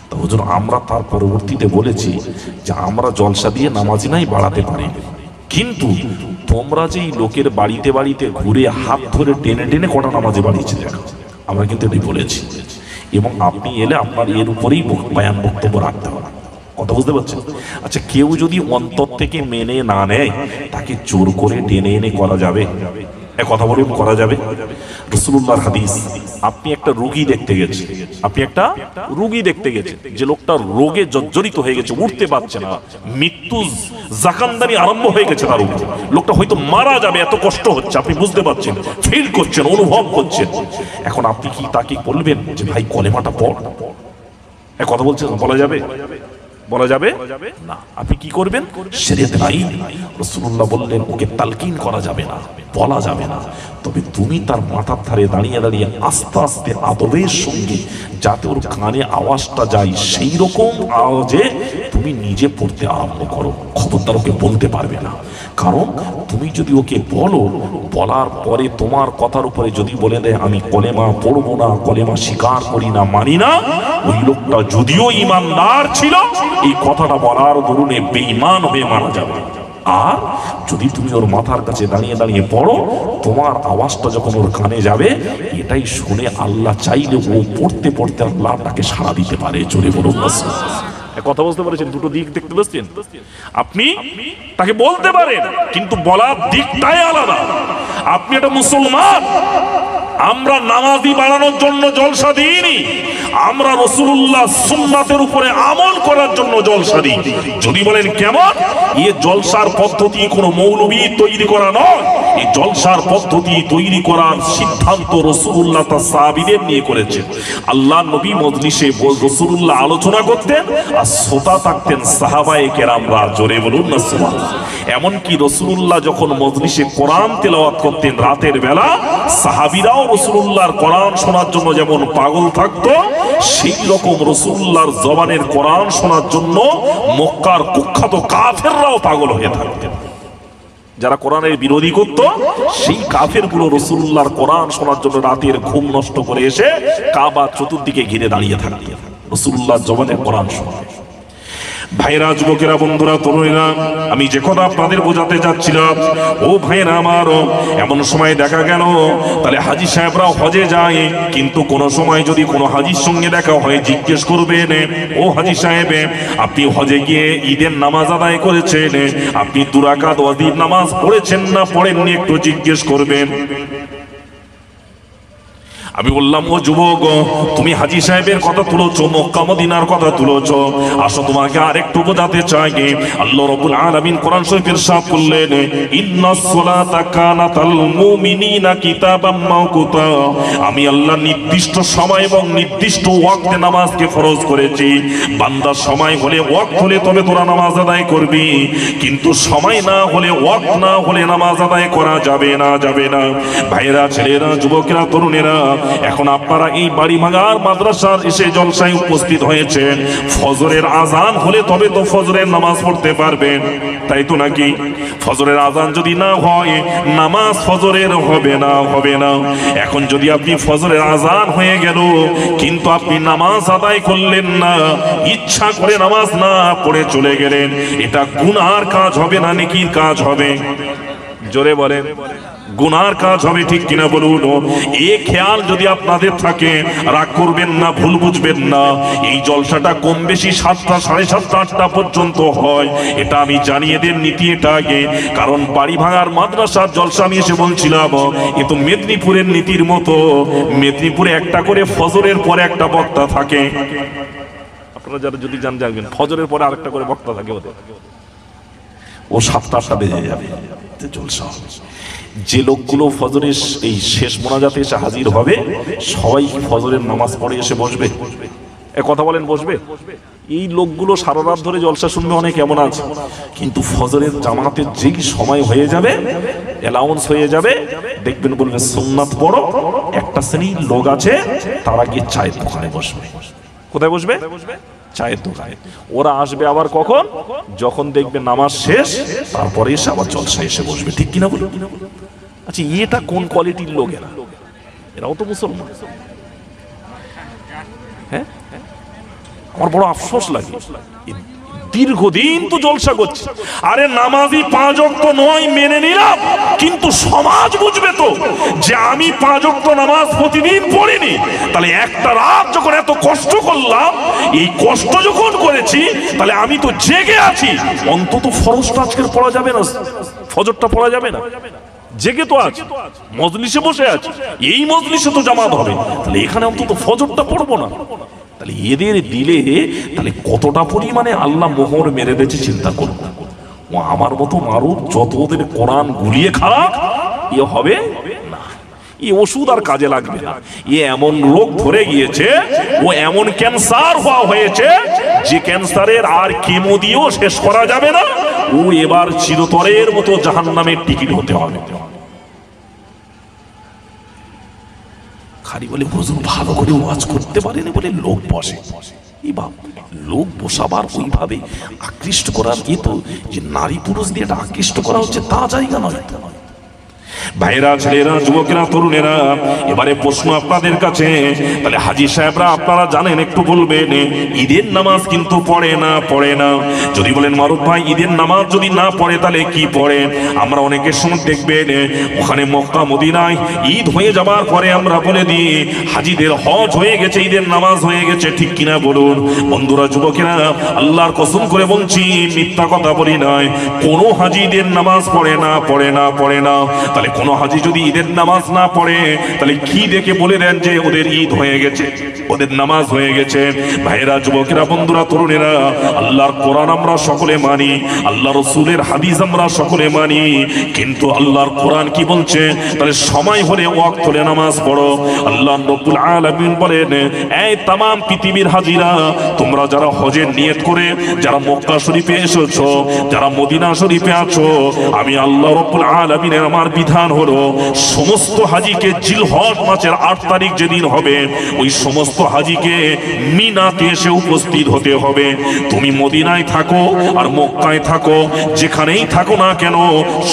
Speaker 1: তা হুজুর আমরা তার পরবর্তীতে বলেছি যে আমরা জলসা দিয়ে নামাজি নাই বাড়াতে পারি, কিন্তু তোমরা যে লোকের বাড়িতে বাড়িতে ঘুরে হাত ধরে টেনে টেনে কটা নামাজি বাড়িয়েছে দেখো, আমরা কিন্তু এটাই বলেছি। এবং আপনি এলে আপনার এর উপরেই বয়ান বক্তব্য রাখতে হবে। কথা বুঝতে পারছেন? আচ্ছা, কেউ যদি অন্তর থেকে মেনে না নেয়, তাকে জোর করে টেনে এনে করা যাবে? কথা বলুন, করা যাবে? রাসূলুল্লাহর হাদিস, আপনি একটা রোগী দেখতে গেছেন, যে লোকটা রোগে জর্জরিত হয়ে গেছে, উঠতে পারছে না, মৃত্যু জাকান্দানি আরম্ভ হয়ে গেছে তার উপর, লোকটা হয়তো মারা যাবে, এত কষ্ট হচ্ছে, আপনি বুঝতে পারছেন, ফিল করছেন, অনুভব করছেন। এখন আপনি কি তাকে বলবেন যে ভাই কলেমাটা পড়? কথা বলছেন, বলা যাবে? বলা যাবে না। আপনি কি করবেন? শরীয়তের আইন, রাসূলুল্লাহ বললেন ওকে তালকিন করা যাবে না, বলা যাবে না, তবে তুমি তার মাথার ধারে দাঁড়িয়ে দাঁড়িয়ে আস্তে আস্তে আদবের সঙ্গে, যাতে ওর কানে আওয়াজটা যায় সেই রকম আওয়াজে তুমি নিজে পড়তে আরম্ভ করো। খবরদার ওকে বলতে পারবে না, কারণ তুমি যদি ওকে বলো, বলার পরে তোমার কথার উপরে যদি বলে দেয় আমি কলেমা পড়বো না, কলেমা স্বীকার করি না, মানি না, ওই লোকটা যদিও ঈমানদার ছিল, এই কথাটা বলার দরুনে বেঈমান হয়ে মারা যাবে। আর যদি তুমি ওর মাথার কাছে দাঁড়িয়ে দাঁড়িয়ে পড়ো, তোমার আওয়াজটা যখন ওর কানে যাবে, এটাই শুনে আল্লাহ চাইলে ও পড়তে পড়তে আল্লাহ তাকে সাড়া দিতে পারে। জোরে বলুন কথা বুঝতে পারছেন? দুটো দিক দেখতে পাচ্ছেন। আপনি তাকে বলতে পারেন, কিন্তু বলার দিকটাই আলাদা। আপনি একটা মুসলমান, আমরা নামাজি বাড়ানোর জন্য জলসা দিইনি, আমরা রাসূলুল্লাহ সুন্নাতের উপরে আমল করার জন্য জলসা দিই। যদি বলেন কেমন, এই জলসার পদ্ধতি কোনো মৌলবী তৈরি করা নয়, এই জলসার পদ্ধতি তৈরি করার সিদ্ধান্ত রাসূলুল্লাহ তার সাহাবীদের নিয়ে করেছেন। আল্লাহ নবী মজলিসে রাসূলুল্লাহ আলোচনা করতেন আর শ্রোতা থাকতেন সাহাবায়ে কেরামরা। জোরে বলুন না সুবহানাল্লাহ। এমনকি রাসূলুল্লাহ যখন মজলিসে কোরআন তেলাওয়াত করতেন রাতের বেলা, সাহাবীরাও রাসূলুল্লাহর কোরআন শোনার জন্য যেমন পাগল থাকতো, সেই রকম রাসূলুল্লাহর জবানের কোরআন শোনার জন্য মক্কার কুখ্যাত কাফেররাও পাগল হয়ে থাকতেন। যারা কোরআনের বিরোধী করত, সেই কাফেরগুলো রাসূলুল্লাহর কোরআন শোনার জন্য রাতের ঘুম নষ্ট করে এসে কাবা চতুর্দিকে ঘিরে দাঁড়িয়ে থাকতেন রাসূলুল্লাহর জবানের কোরআন শোনা। ভাইরা, যুবকেরা, বন্ধুরা, তরুণীরা, আমি যে কথা আপনাদের বোঝাতে চাচ্ছিলাম, ও ভাইরা আমার, এমন সময় দেখা গেল তাহলে হাজী সাহেবরাও হজে যায়, কিন্তু কোন সময় যদি কোনো হাজীর সঙ্গে দেখা হয়, জিজ্ঞেস করবেন, ও হাজী সাহেব আপনি হজে গিয়ে ঈদের নামাজ আদায় করেছেন, আপনি 2 রাকাত ওয়াজিব নামাজ পড়েছেন না পড়েননি, একটু জিজ্ঞেস করবেন। আমি বললাম, ও যুবক, তুমি হাজী সাহেবের কথা তুলেছো, মক্কা মদিনার কথা তুলেছো, আসো তোমাকে আরেকটু বোঝাতে চাই। আল্লাহ রাব্বুল আলামিন কোরআন শরীফে ইরশাদ করলেন, ইন্নাস সালাতা কানাত আল মুমিনিনা কিতাবাম মাওকুতা, আমি আল্লাহ নির্দিষ্ট সময় এবং নির্দিষ্ট ওয়াক্তে নামাজকে ফরজ করেছি। বান্দা সময় হলে, ওয়াক্ত হলে তবে তোরা নামাজ আদায় করবি, কিন্তু সময় না হলে, ওয়াক্ত না হলে নামাজ আদায় করা যাবে না, যাবে না। ভাইরা, ছেলেরা, যুবকেরা, তরুণেরা, এখন আপনারা এই বাড়ি ভাঙার মাদ্রাসার এসে জলসায় উপস্থিত হয়েছেন, ফজরের আজান হলে তবে তো ফজরের নামাজ পড়তে পারবেন, তাই তো নাকি? ফজরের আজান যদি না হয় নামাজ ফজরের হবে না। এখন যদি আপনি ফজরের আজান হয়ে গেল কিন্তু আপনি নামাজ আদায় করলেন না, ইচ্ছা করে নামাজ না পড়ে চলে গেলেন, এটা গুনার কাজ হবে না নেকির কাজ হবে? জোরে বলেন, গুনার কাজ হবে, ঠিক কিনা বলুন? এই খেয়াল যদি আপনাদের থাকে, রাগ করবেন না, ভুল বুঝবেন না। এই জলসাটা কম বেশি 7টা, 7:30, 8টা পর্যন্ত হয়, এটা আমি জানিয়ে দেন নীতি এটা আগে। কারণ বাড়ি ভাঙার মাদ্রাসার জলসা আমি এসে বলছিলাম এ তো মেদিনীপুরের নীতির মতো। মেদিনীপুরে একটা করে ফজরের পরে একটা বক্তা থাকে, আপনারা যারা যদি জানবেন ফজরের পরে আরেকটা করে বক্তা থাকে, ওদের ও 7টা, 8টা বেজে যাবে জলসা। যে লোকগুলো ফজরের এই শেষ মোনাজাতে এসে হাজির হবে, সবাই ফজরের নামাজ পড়ে এসে বসবে। কথা বলেন, বসবে? এই লোকগুলো সারা রাত ধরে জলসা শুনবে, অনেক এমন আছে, কিন্তু ফজরের জামাতের যেই সময় হয়ে যাবে, অ্যালাউন্স হয়ে যাবে, দেখবেন বলবে সুন্নাত পড়ো। একটা শ্রেণীর লোক আছে, তারা গিয়ে চায়ের দোকানে বসবে। কোথায় বসবে? চায়ের দোকানে। ওরা আসবে আবার কখন? যখন দেখবে নামাজ শেষ, তারপরে এসে আবার জলসা এসে বসবে, ঠিক কিনা বলুন? আচ্ছা, এটা কোন কোয়ালিটির লোক? এরাও তো মুসলমান। হ্যাঁ, আমার বড় আফসোস লাগে, দীর্ঘদিন তো জলসা করছে, আরে নামাজি 5 ওয়াক্ত নয় মেনে নিলাম, কিন্তু সমাজ বুঝবে তো যে আমি 5 ওয়াক্ত নামাজ প্রতিদিন পড়িনি, তাহলে একটা রাত যখন এত কষ্ট করলাম, এই কষ্ট যখন করেছি, তাহলে আমি তো জেগে আছি, অন্তত ফরজটা আজকের পড়া যাবে না, ফজরটা পড়া যাবে না, জেগে তো আছে, মজলিসে বসে আছে, এই মজলিসে তো জামাত হবে, তাহলে এখানে অন্তত ফজরটা পড়বো না। তাহলে এদের দিলে তাহলে কতটা পরিমাণে আল্লাহ মোহর মেরে দিয়েছে চিন্তা করব। ও আমার মতো মারুক, যত ওদের কোরআন গুলিয়ে খারাপ, এ হবে না, এই ওষুধ আর কাজে লাগবে না। এ এমন রোগ ধরে গিয়েছে, ও এমন ক্যান্সার হয়েছে যে ক্যান্সারের আর কেমো দিয়েও শেষ করা যাবে না। ও এবার চিরতরের মতো জাহান্নামের টিকিট হতে হবে। খালি বলে হুজুর ভালো করে ওয়াজ করতে পারেনি বলে লোক বসে, লোক বসাবার ওইভাবে আকৃষ্ট করার, এ তো যে নারী পুরুষ দিয়ে এটা আকৃষ্ট করা হচ্ছে তা জায়গা নয়। ভাইরা, ছেলেরা, যুবকেরা, তরুণেরা, এবারে প্রশ্ন আপনাদের কাছে, তাহলে হাজী সাহেবরা আপনারা জানেন, একটু বলবেন, ঈদের নামাজ কিন্তু পড়ে না। যদি বলেন মারুফ ভাই ঈদের নামাজ যদি না পড়ে তাহলে কি পড়ে? আমরা অনেকের সময় দেখবেন ওখানে মক্কা মদিনায় ঈদ হয়ে যাবার পরে আমরা বলে দিই হাজীদের হজ হয়ে গেছে, ঈদের নামাজ হয়ে গেছে, ঠিক কিনা বলুন? বন্ধুরা, যুবকেরা, আল্লাহর কসম করে বলছি, মিথ্যা কথা বলি নাই, কোনো হাজী ঈদের নামাজ পড়ে না। তাহলে কোন হাজী যদি ঈদের নামাজ না পড়ে, তাহলে কি দেখে বলে দেন যে ওদের ঈদ হয়ে গেছে, ওদের নামাজ হয়ে গেছে? ভাইরা, যুবকেরা, বন্ধুরা, তরুণেরা, আল্লাহর কোরআন আমরা সকলে মানি, আল্লাহ রাসূলের হাদিস আমরা সকলে মানি, কিন্তু আল্লাহর কোরআন কি বলছে? তাহলে সময় হলে ওয়াক্ত হলে নামাজ পড়ো। আল্লাহ রাব্বুল আলামিন বলেন, এই तमाम পৃথিবীর হাজীরা, তোমরা যারা হজের নিয়ত করে যারা মক্কা শরীফে এসেছো, যারা মদিনা শরীফে আছো, আমি আল্লাহ রাব্বুল আলামিনের আমার বিধান হলো সমস্ত হাজীকে জিলহজ মাসের 8 তারিখ যেদিন হবে, ওই সমস্ত হাজীকে মিনাতে এসে উপস্থিত হতে হবে। তুমি মদিনায় থাকো আর মক্কায় থাকো, যেখানেই থাকো না কেন,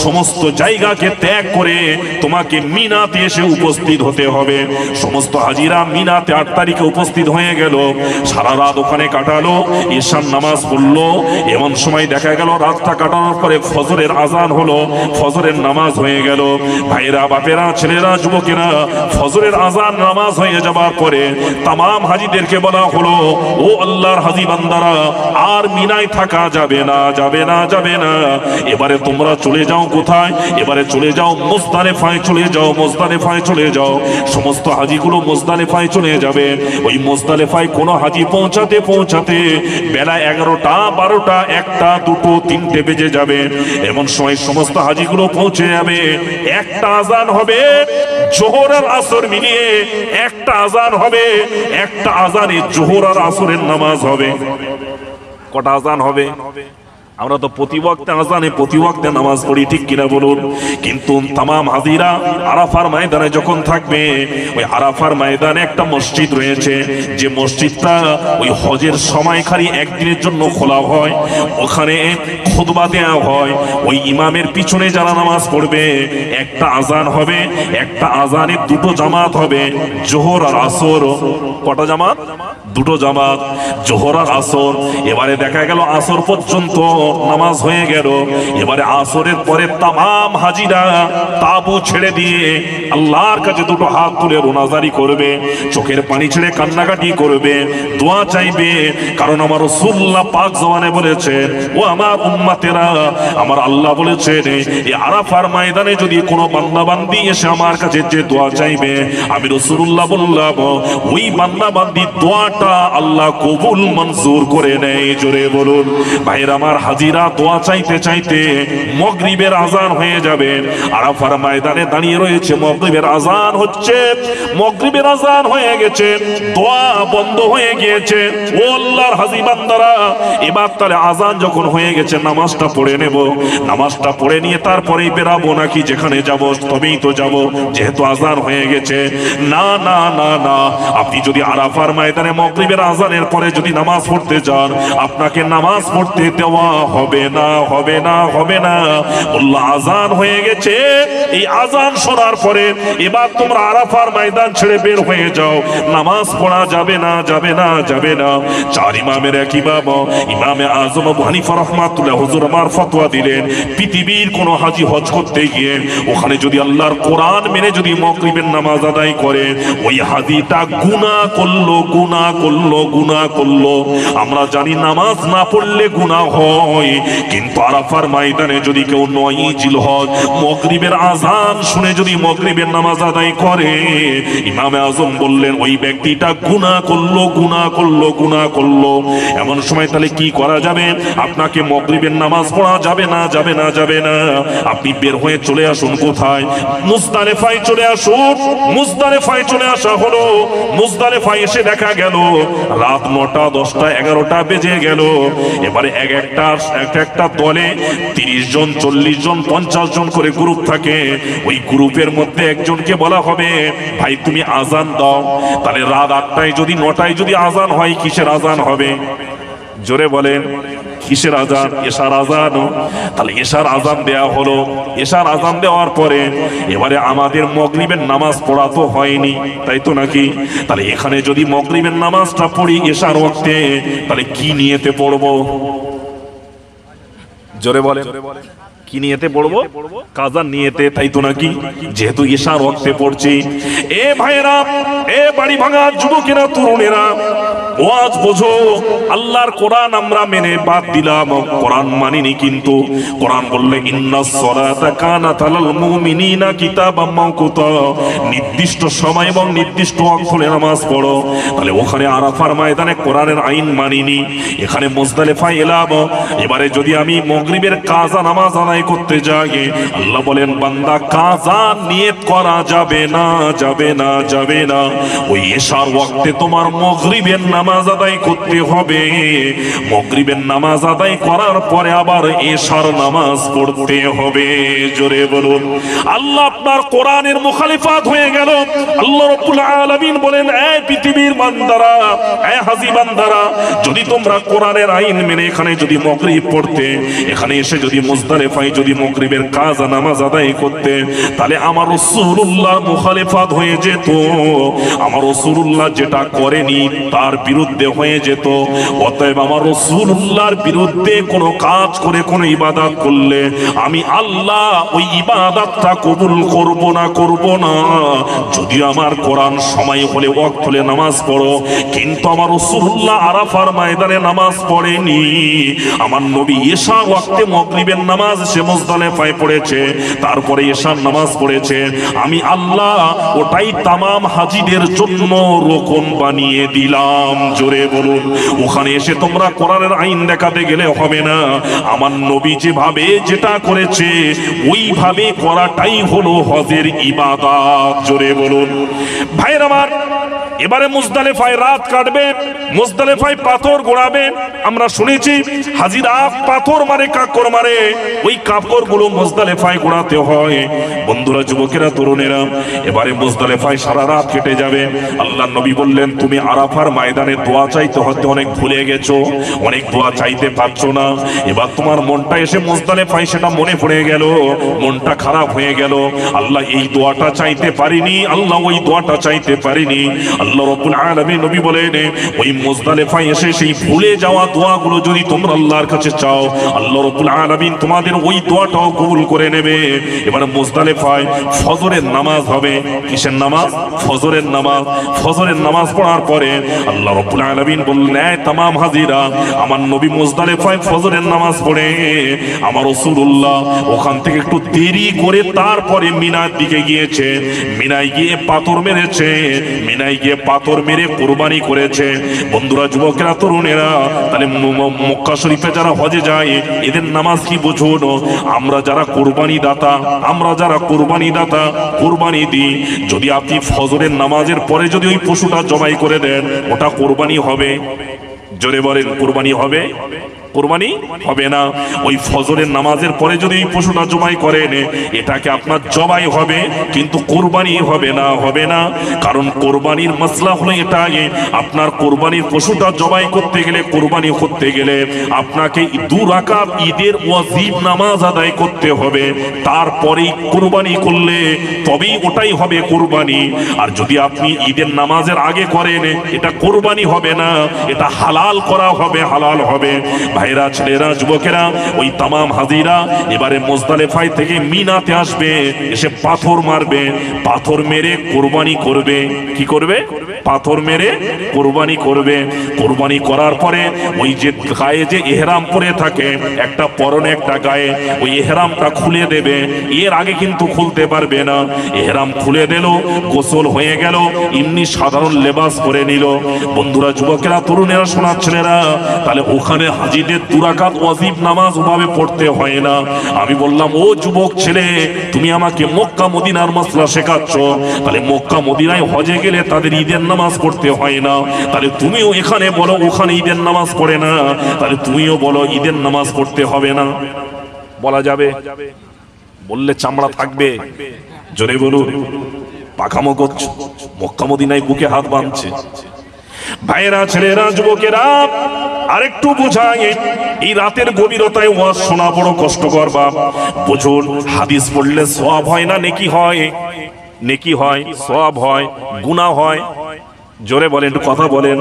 Speaker 1: সমস্ত জায়গাকে ত্যাগ করে তোমাকে মিনাতে এসে উপস্থিত হতে হবে। সমস্ত হাজীরা মিনাতে 8 তারিখে উপস্থিত হয়ে গেল, সারা রাত ওখানে কাটালো, ঈশার নামাজ পড়লো, এমন সময় দেখা গেল রাতটা কাটানোর পরে ফজরের আজান হলো, ফজরের নামাজ হয়ে গেল। ভাইরা, বাপেরা, ছেলেরা, যুবকেরা, ফজরের আজান নামাজ হয়ে যাবার পরে तमाम হাজীদেরকে বলা হলো, ও আল্লাহর হাজী বান্দারা, আর মিনায় থাকা যাবে না। এবারে তোমরা চলে যাও কোথায়? এবারে চলে যাও মুজদালিফায় চলে যাও। সমস্ত হাজীগুলো মুজদালিফায় চলে যাবে। ওই মুজদালিফায় কোন হাজী পৌঁছাতে বেলা 11টা, 12টা, 1টা, 2টো, 3টে বেজে যাবে। এমন সময় সমস্ত হাজীগুলো পৌঁছে যাবে, একটা আজান হবে, জোহর আর আসর মিলিয়ে একটা আজান হবে, একটা আজানে জোহর আর আসরের নামাজ হবে। কটা আজান হবে? আমরা তো প্রতি ওয়াক্তে আযানে প্রতি ওয়াক্তে নামাজ পড়ি, ঠিক কিনা বলুন? কিন্তু তামাম হাজিরা আরাফার ময়দানে যখন থাকবে, ওই আরাফার ময়দানে একটা মসজিদ রয়েছে, যে মসজিদটা ওই হজের সময় খালি একদিনের জন্য খোলা হয়। ওখানে খুতবা দেওয়া হয়। ওই ইমামের পিছনে যারা নামাজ পড়বে, একটা আযান হবে, একটা আযানে দুটো জামাত হবে, জোহর আর আসর। কটা জামাত? দুটো জামাত, জোহর আর আসর। এবারে দেখা গেল আসর পর্যন্ত নামাজ হয়ে গেল। এবারে আসরের পরে তামাম হাজিরা তাবু ছেড়ে দিয়ে আল্লাহর কাছে দুটো হাত তুলে রোনাজারি করবে, চোখের পানি ছেড়ে কান্নাকাটি করবে, দোয়া চাইবে। কারণ আমার রাসূলুল্লাহ পাক জবানে বলেছেন, ও আমার উম্মতেরা, আমার আল্লাহ বলেছেন, এই আরাফার ময়দানে যদি কোনো বান্দা বান্দি এসে আমার কাছে যে দোয়া চাইবে, আমি রাসূলুল্লাহ বললাম ওই বান্দা বান্দির দোয়াটা আল্লাহ কবুল মঞ্জুর করে নেয়। জোরে বলুন ভাইয়ের আমার, হাজিরা দোয়া চাইতে চাইতে মাগরিবের আযান হয়ে যাবে। আরাফার ময়দানে দাঁড়িয়ে রয়েছে, মাগরিবের আযান হচ্ছে, মাগরিবের আযান হয়ে গেছে, দোয়া বন্ধ হয়ে গিয়েছে। ও আল্লাহর হাজী বান্দারা, এবার তাহলে আযান যখন হয়ে গেছে নামাজটা পড়ে নেব, নামাজটা পড়ে নিয়ে তারপরেই বেরাবো নাকি যেখানে যাব তবেই তো যাব, যেহেতু আযান হয়ে গেছে। না না না না, আপনি যদি আরাফার ময়দানে মাগরিবের আযানের পরে যদি নামাজ পড়তে যান, আপনাকে নামাজ পড়তে দেওয়া হবে না, হবে না, হবে না। আল্লাহ আযান হয়ে গেছে, এই আযান শোনার পরে এবার তোমরা আরাফার ময়দান ছেড়ে বের হয়ে যাও, নামাজ পড়া যাবে না, যাবে না, যাবে না। চার ইমামের এক ইমাম ইমামে আযম আবু হানিফা রাহমাতুল্লাহ হুজুর আমার ফতোয়া দিলেন, পৃথিবীর কোন হাজী হজ করতে গিয়ে ওখানে যদি আল্লাহর কোরআন মেনে যদি মাগরিবের নামাজ আদায় করে, ওই হাজীটা গুনাহ করলো, গুনাহ করলো, গুনাহ করলো। আমরা জানি নামাজ না পড়লে গুনাহ হয়, কিন্তু আরাফার ময়দানে যদি কেউ 9 জিলহজ মাগরিবের আযান শুনে যদি মাগরিবের নামাজ আদায় করে, ইমামে আযম বললেন ওই ব্যক্তিটা গুনাহ করলো, গুনাহ করলো, গুনাহ করলো। এমন সময় তাহলে কি করা যাবে? আপনাকে মাগরিবের নামাজ পড়া যাবে না, যাবে না, যাবে না। আপনি বের হয়ে চলে আসুন কোথায়? মুজদালিফায় চলে আসুন। মুজদালিফায় চলে আসা হলো। মুজদালিফায় এসে দেখা গেল রাত 9টা, 10টা, 11টা বেজে গেল। এবারে একটা দলে 30 জন, 40 জন, 50 জন করে গ্রুপ থাকে। ওই গ্রুপের মধ্যে একজনকে বলা হবে, ভাই তুমি আযান দাও। তাহলে রাত 8টায় যদি 9টায় যদি আযান হয়, কিসের আযান হবে? জোরে বলেন, কিসের আযান? এশার আযান। তাহলে এশার আযান দেয়া হলো। এশার আযান দেওয়ার পরে এবারে আমাদের মাগরিবের নামাজ পড়া তো হয়নি, তাই তো নাকি? তাহলে এখানে যদি মাগরিবের নামাজটা পড়ি এশার ওয়াক্তে, তাহলে কি নিয়তে পড়বো? জোরে বলেন, কি নিয়তে পড়বো? কাজা নিয়তে, তাই তো নাকি? যেহেতু এশার ওয়াক্তে পড়ছি। এ ভাইরা, এ বাড়ি ভাঙা যুবকেরা, তরুণেরা, ওয়াজ বোঝো। আল্লাহর কোরআন আমরা মেনে বাদ দিলাম, কোরআন মানিনি। কিন্তু কোরআন বললে ইন্নাস সালাতা কানাত আলাল মুমিনিনা কিতাবাম মাওকুতা, নির্দিষ্ট সময় এবং নির্দিষ্ট ওয়াক্তে নামাজ পড়ো। তাহলে ওখানে আরাফার ময়দানে কোরআনের আইন মানিনি, এখানে মুজদালিফায় এলাম। এবারে যদি আমি মাগরিবের কাজা নামাজ আদায় করতে যাই, আল্লাহ বলেন বান্দা কাজা নিয়ত করা যাবে না, যাবে না, যাবে না। ওই এশার ওয়াক্তে তোমার মাগরিবের নামাজ আদায় করতে হবে। মাগরিবের নামাজ আদায় করার পরে আবার এশার নামাজ পড়তে হবে। জোরে বলুন, আল্লাহ আপনার কোরআনের মুখালিফাত হয়ে গেল। আল্লাহ রাব্বুল আলামিন বলেন, এই পৃথিবীর বান্দারা, এই হাজী বান্দারা, যদি তোমরা কোরআনের আইন মেনে এখানে যদি মাগরিব পড়তে, এখানে এসে যদি মুজদালিফায় যদি মাগরিবের কাজা নামাজ আদায় করতে, তাহলে আমার রাসূলুল্লাহ মুখালিফাত হয়ে যেত। আমার রাসূলুল্লাহ যেটা করেনি তার বিরুদ্ধে হয়ে যেত। অতএব আমার রাসূলুল্লাহর বিরুদ্ধে কোনো কাজ করে কোনো ইবাদত করলে আমি আল্লাহ ওই ইবাদতটা কবুল করব না, করব না। যদি আমার কোরআন সময় হলে ওয়াক্ত হলে নামাজ পড়ো, কিন্তু আমার রাসূলুল্লাহ আরাফার ময়দানে নামাজ পড়েনি। আমার নবী এশা ওয়াক্তে মাগরিবের নামাজ সে মুজদালিফায় পড়েছে, তারপরে এশার নামাজ পড়েছে। আমি আল্লাহ ওটাই তামাম হাজীদের জন্য রোকন বানিয়ে দিলাম। জোরে বলুন, ওখানে এসে তোমরা কোরআনের আইন দেখাতে গেলে হবে না। আমার নবী যেভাবে যেটা করেছে ওইভাবে করাটাই হলো হজের ইবাদত। জোরে বলুন ভাইরা আমার, এবারে মুজদালিফায় রাত কাটবে, মুজদালিফায় পাথর গোড়াবে। আমরা শুনেছি হাজিরা পাথর মারে, কাকর মারে, ওই কাপড়গুলো মুজদালিফায় গোড়াতে হয়। বন্ধুরা, যুবকেরা, তরুণেরা, এবারে মুজদালিফায় সারা রাত কেটে যাবে। আল্লাহ নবী বললেন, তুমি আরাফার ময়দানে দোয়া চাইতে হতে অনেক ভুলে গেছো, অনেক দোয়া চাইতে পারছো না। এবার তোমার মনটা এসে মুজদালিফায় সেটা মনে পড়ে গেল, মনটা খারাপ হয়ে গেল। আল্লাহ এই দোয়াটা চাইতে পারিনি, আল্লাহ ওই দোয়াটা চাইতে পারিনি। আল্লাহ রাব্বুল আলামিন নবী বলেন, ওই মুজদালিফায় এসে সেই ভুলে যাওয়া দোয়াগুলো যদি তোমরা আল্লাহর কাছে চাও, আল্লাহ রাব্বুল আলামিন তোমাদের ওই দোয়াটাও কবুল করে নেবে। এবার মুজদালিফায় ফজরের নামাজ হবে। কিসের নামাজ? ফজরের নামাজ। ফজরের নামাজ পড়ার পরে আল্লাহ রাব্বুল আলামিন বললেন, তামাম হাজিরা, আমার নবী মুজদালিফায় ফজরের নামাজ পড়ে আমার রাসূলুল্লাহ ওখান থেকে একটু দেরি করে তারপরে মিনার দিকে গিয়েছে। মিনায় গিয়ে পাথর মেরেছে, মিনায় গিয়ে পাথর মেরে কুরবানি করেছে। বন্ধুরা, যুবকেরা, তরুণেরা, তাহলে মক্কা শরীফে যারা হজে যায় এদের নামাজ কি বুঝুন? আমরা যারা কুরবানি দাতা, আমরা যারা কুরবানি দাতা, কুরবানি দিই, যদি আপনি ফজরের নামাজের পরে যদি ওই পশুটা জবাই করে দেন, ওটা কুরবানি হবে? জোরে বলেন, কুরবানি হবে? কুরবানি হবে না। ওই ফজরের নামাজের পরে যদি এই পশুটা জবাই করেন, এটাকে আপনার জবাই হবে, কিন্তু কুরবানি হবে না, হবে না। কারণ কুরবানির মাসলা হলো এটাই, আপনার কুরবানির পশুটা জবাই করতে গেলে, কুরবানি করতে গেলে আপনাকে 2 রাকাত ঈদের ওয়াজিব নামাজ আদায় করতে হবে, তারপরেই কুরবানি করলে তবেই ওটাই হবে কুরবানি। আর যদি আপনি ঈদের নামাজের আগে করেন, এটা কুরবানি হবে না, এটা হালাল করা হবে, হালাল হবে। ভাইরা, ছেলেরা, যুবকেরা, ওই তামাম হাজিরা এবারে মুজদালিফায় থেকে মিনাতে আসবে, এসে পাথর মারবে, পাথর মেরে কুরবানি করবে। কি করবে? পাথর মেরে কুরবানি করবে। কুরবানি করার পরে ওই যে গায়ে যে ইহরাম পরে থাকে, একটা পরনে একটা গায়ে, ওই ইহরামটা খুলে দেবে। এর আগে কিন্তু খুলতে পারবে না। ইহরাম খুলে দিল, গোসল হয়ে গেল, এমনি সাধারণ লেবাস পরে নিল। বন্ধুরা, যুবকেরা, তরুণেরা, শোনার ছেলেরা, তাহলে ওখানে হাজিদের 2 রাকাত ওয়াজিব নামাজ ওভাবে পড়তে হয় না। আমি বললাম, ও যুবক ছেলে, তুমি আমাকে মক্কা মদিনার মাসলা শেখাচ্ছ, তাহলে মক্কা মদিনায় হজে গেলে তাদের ঈদের নামাজ পড়তে হয় না, তাহলে তুমিও এখানে বলো ওখানে ঈদের নামাজ পড়ে না, তাহলে তুমিও বলো ঈদের নামাজ পড়তে হবে না। বলা যাবে? বললে চামড়া থাকবে। জোরে বলুন। পাখামো করছো, মক্কা মদিনায় বুকে হাত বাঁধছে। ভাইয়েরা, ছেলেরা, যুবকেরা, আরেকটু বোঝায়, এই রাতের গভীরতায় ওয়াজ শোনা বড় কষ্টকর। বাপ বুঝুন, হাদিস পড়লে সওয়াব হয় না নেকি হয়? নেকি হয়, সওয়াব হয়, গুনাহ হয়। জোরে বলেন, একটু কথা বলেন,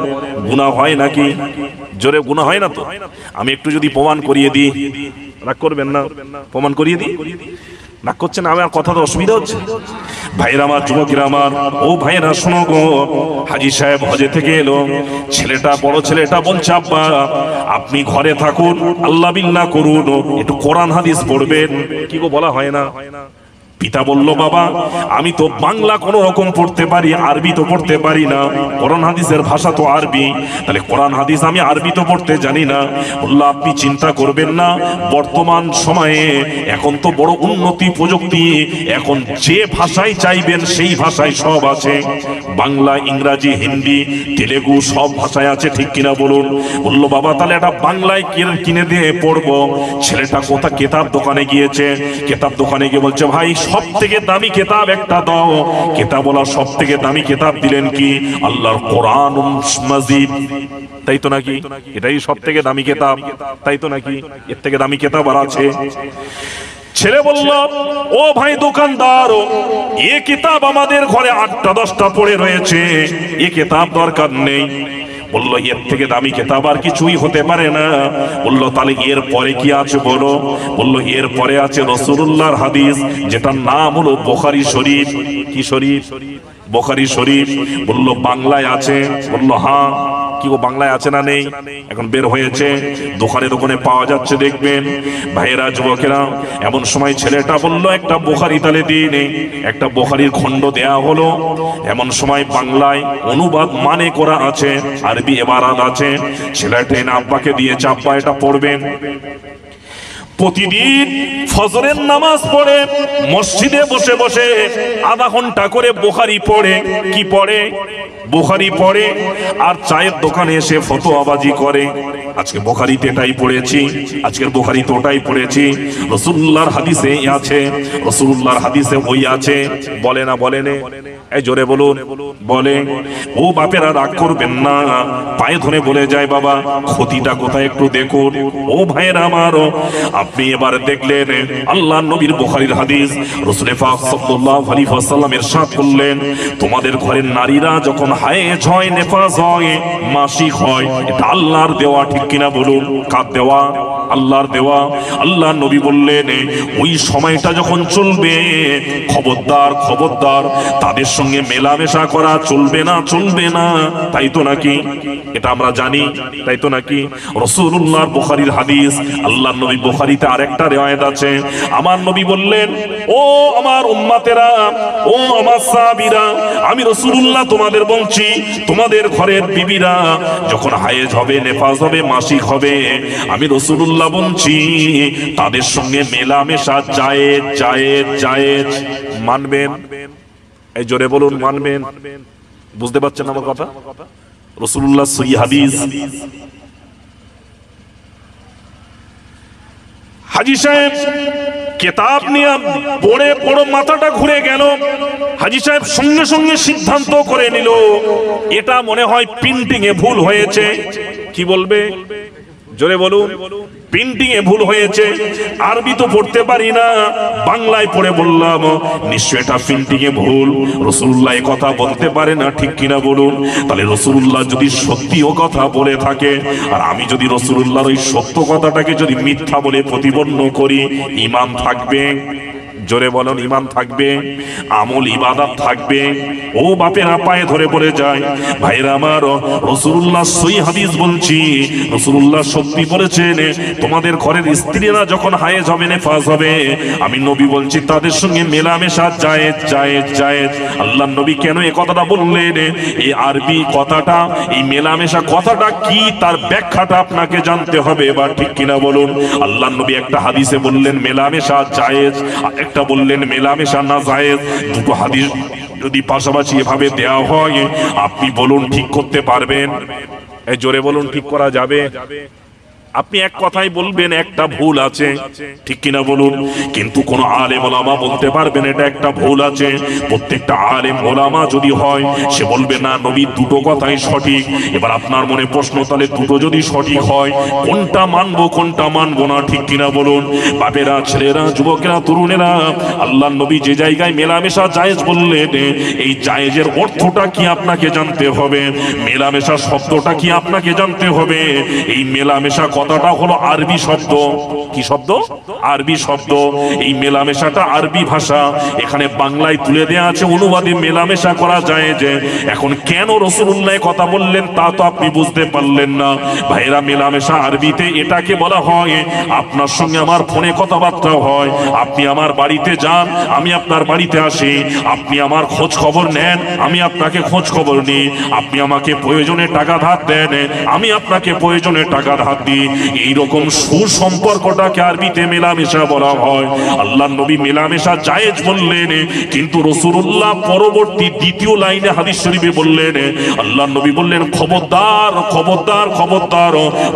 Speaker 1: গুনাহ হয় নাকি? জোরে গুনাহ হয় না তো? আমি একটু যদি প্রমাণ করিয়ে দিই, রাগ করবেন না? প্রমাণ করিয়ে দিই? রাগ করছেন? আমার কথা তো অসুবিধা হচ্ছে? ভাইরা আমার, যুবকেরা আমার, ও ভাইরা শোনো গো, হাজী সাহেব হজে থেকে এলো, ছেলেটা, বড় ছেলেটা বলছে, আব্বা আপনি ঘরে থাকুন, আল্লাহ বিল্লাহ করুন, একটু কোরআন হাদিস পড়বেন। কি গো, বলা হয় না? পিতা বলল, বাবা আমি তো বাংলা কোন রকম পড়তে পারি, আরবি তো পড়তে পারি না, কোরআন হাদিসের ভাষা তো আরবি, তাহলে কোরআন হাদিস আমি আরবি তো পড়তে জানি না। বলল, আপনি চিন্তা করবেন না, বর্তমান সময়ে এখন তো বড় উন্নতি প্রযুক্তি, এখন যে ভাষায় চাইবেন সেই ভাষায় সব আছে, বাংলা, ইংরাজি, হিন্দি, তেলেগু সব ভাষায় আছে, ঠিক কিনা বলুন? বলল, বাবা তাহলে এটা বাংলায় কিনে দিয়ে পড়বো। ছেলেটা কোথা কেতাব দোকানে গিয়েছে, কেতাব দোকানে গিয়ে বলছে, ভাই সব থেকে দামি কিতাব একটা দাও। কিতাবওয়ালা সব থেকে দামি কিতাব দিলেন কি? আল্লাহর কোরআন মাজিদ, তাই তো নাকি? এটাই সব থেকে দামি কিতাব, তাই তো নাকি? এর থেকে দামি কিতাব আর আছে? ছেলে বলল, ও ভাই দোকানদার, এ কিতাব আমাদের ঘরে 8টা 10টা পড়ে রয়েছে, এ কিতাব দরকার নেই। বলল, এর থেকে দামি কিতাব আর কিছুই হতে পারে না। বলল, তাহলে এর পরে কি আছে বলো? বলল, এর পরে আছে রাসূলুল্লাহর হাদিস, যেটার নাম হলো বুখারী শরীফ। কি শরীফ? বুখারী শরীফ। বলল, বাংলায় আছে? বলল, হ্যাঁ। কি ও বাংলায় আছে না নেই? এখন বের হয়েছে, দোকানে দোকানে পাওয়া যাচ্ছে, দেখবেন। ভাইয়েরা, যুবকেরা, এমন সময় ছেলেটা বলল, একটা বুখারী তালে দিয়ে নেই, একটা বুখারীর খণ্ড দেয়া হলো। এমন সময় বাংলায় অনুবাদ মানে করা আছে, আরবি ইবারাত আছে। ছেলেটা এনে আব্বাকে দিয়েছে, আব্বা এটা পড়বেন। প্রতিদিন ফজরের নামাজ পড়ে মসজিদে বসে বসে আধা ঘন্টা করে বুখারী পড়ে। কি পড়ে? বুখারী পড়ে। আর চায়ের দোকানে এসে ফতোয়াবাজি করে। আজকে বুখারীতে এটাই পড়েছি, আজকের বুখারীতে ওটাই পড়েছি, রাসূলুল্লাহর হাদিসে আছে, রাসূলুল্লাহর হাদিসে ওই আছে। বলে না বলে না? এই জোরে বলুন, বলে। ও বাপেরা রাগ করবেন না, পায়ে ধরে বলে যায় বাবা ক্ষতিটা কোথায় একটু দেখুন। ও ভাইয়েরা আমার, আপনি এবার দেখলেন আল্লাহর নবীর বুখারীর হাদিস, রাসূল পাক সাল্লাল্লাহু আলাইহি ওয়াসাল্লাম ইরশাদ করলেন, তোমাদের ঘরের নারীরা যখন হায়েজ হয়, নেফাস হয়, মাসিক হয়, এটা আল্লাহর দেওয়া। ঠিক কিনা বলুন? কার দেওয়া? আল্লাহর দেওয়া। আল্লাহর নবী বললেন ওই সময়টা যখন চলবে, খবরদার খবরদার তাদের সঙ্গে মেলামেশা করা চলবে না, চলবে না। তাই তো নাকি? এটা আমরা জানি, তাই তো নাকি? রাসূলুল্লাহর বুখারীর হাদিস, আল্লাহর নবী বুখারীতে আরেকটা রিওয়ায়াত আছে, আমার নবী বললেন, ও আমার উম্মতেরা, ও আমার সাহাবীরা, আমি রাসূলুল্লাহ তোমাদের বলছি, তোমাদের ঘরের বিবিরা যখন হায়েজ হবে, নেফাস হবে, মাসিক হবে, আমি রাসূলুল্লাহ বলছি তাদের সঙ্গে মেলামেশা জায়েজ, জায়েজ, জায়েজ। মানবেন? এই জোরে বলুন, মানবেন? বুঝতে পারছেন আমার কথা? রাসূলুল্লাহ সহিহ হাদিস। হাজী সাহেব কিতাব নিয়ে পড়ে পড়ে মাথাটা ঘুরে গেল। হাজী সাহেব সঙ্গে সঙ্গে সিদ্ধান্ত করে নিল, এটা মনে হয় প্রিন্টিং এ ভুল হয়েছে। কি বলবে? জোরে বলুন। প্রিন্টিং এ ভুল হয়েছে, আরবি তো পড়তে পারি না, বাংলায় পড়ে বললাম নিশ্চয় এটা প্রিন্টিং এ ভুল। রাসূলুল্লাহ এই কথা বলতে পারে না, ঠিক কিনা বলুন? তাহলে রাসূলুল্লাহ যদি সত্যি ও কথা বলে থাকে, আর আমি যদি রাসূলুল্লাহর ওই সত্য কথাটাকে যদি মিথ্যা বলে প্রতিপন্ন করি, ঈমান থাকবে? জোরে বলুন, ঈমান থাকবে, আমল ইবাদত থাকবে। ও বাপেরা পায়ে ধরে বলে যায়, ভাইরা আমার, রাসূলুল্লাহ সহিহ হাদিস বলছি, রাসূলুল্লাহ সত্যি বলেছেন, তোমাদের ঘরের স্ত্রীরা যখন হায়েজ হবে, নেফাস হবে, আমি নবী বলছি তাদের সঙ্গে মেলামেশা জায়েজ, জায়েজ, জায়েজ। আল্লাহর নবী কেন এই কথাটা বললেন? এই আরবি কথাটা, এই মেলামেশা কথাটা কি, তার ব্যাখ্যাটা আপনাকে জানতে হবে। এবার ঠিক কিনা বলুন? আল্লাহর নবী একটা হাদিসে বললেন মেলামেশা জায়েজ, একটা বললেন মেলামেশা না জায়েজ। দুটো হাদিস যদি পাশাপাশি এভাবে দেওয়া হয়, আপনি বলুন ঠিক করতে পারবেন? এই জোরে বলুন, ঠিক করা যাবে? আপনি এক কথাই বলবেন একটা ভুল আছে, ঠিক কিনা বলুন? কিন্তু কোন আলেম ওলামা বলতে পারবেন এটা একটা ভুল আছে। প্রত্যেকটা আলেম ওলামা যদি হয়, সে বলবে না নবী দুটো কথাই সঠিক। এবার আপনার মনে প্রশ্ন, তাহলে দুটো যদি সঠিক হয়, কোনটা মানবো কোনটা মানবো না? ঠিক কিনা বলুন? বাপেরা, ছেলেরা, যুবকেরা, তরুণেরা, আল্লাহর নবী যে জায়গায় মেলামেশা জায়েজ বললেন, এই জায়েজের অর্থটা কি আপনাকে জানতে হবে। মেলামেশা শব্দটা কি আপনাকে জানতে হবে। এই মেলামেশা কথাটা হলো আরবি শব্দ। কি শব্দ? আরবি শব্দ। এই মেলামেশাটা আরবি ভাষা, এখানে বাংলায় তুলে দেয়া আছে, অনুবাদে মেলামেশা করা যায়। যে এখন কেন রাসূলুল্লাহ কথা বললেন তা তো আপনি বুঝতে পারলেন না। ভাইরা, মেলামেশা আরবিতে এটাকে বলা হয়, আপনার সঙ্গে আমার ফোনে কথাবার্তা হয়, আপনি আমার বাড়িতে যান, আমি আপনার বাড়িতে আসি, আপনি আমার খোঁজ খবর নেন, আমি আপনাকে খোঁজ খবর নিই, আপনি আমাকে প্রয়োজনে টাকা ধার দেন, আমি আপনাকে প্রয়োজনে টাকা ধার দিই। এইরকম সুসম্পর্কটাকে আরবিতে মেলামেশা বলা হয়। আল্লাহর নবী মেলামেশা জায়েজ বললেন, কিন্তু রাসূলুল্লাহ পরবর্তী দ্বিতীয় লাইনে হাদিস শরীফে বললেন, আল্লাহর নবী বললেন, খবরদার খবরদার খবরদার,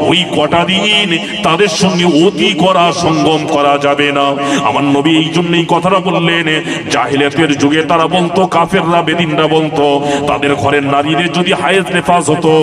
Speaker 1: ওই কটা দিন তাদের সঙ্গে অতি করা, সঙ্গম করা যাবে না। আমার নবী এই জন্যই কথাটা বললেন, জাহিলিয়াতের যুগে তারা বলতো, কাফেররা, বেদিনরা বলতো, তাদের ঘরের নারীদের যদি হায়েজ নেফাস হতো,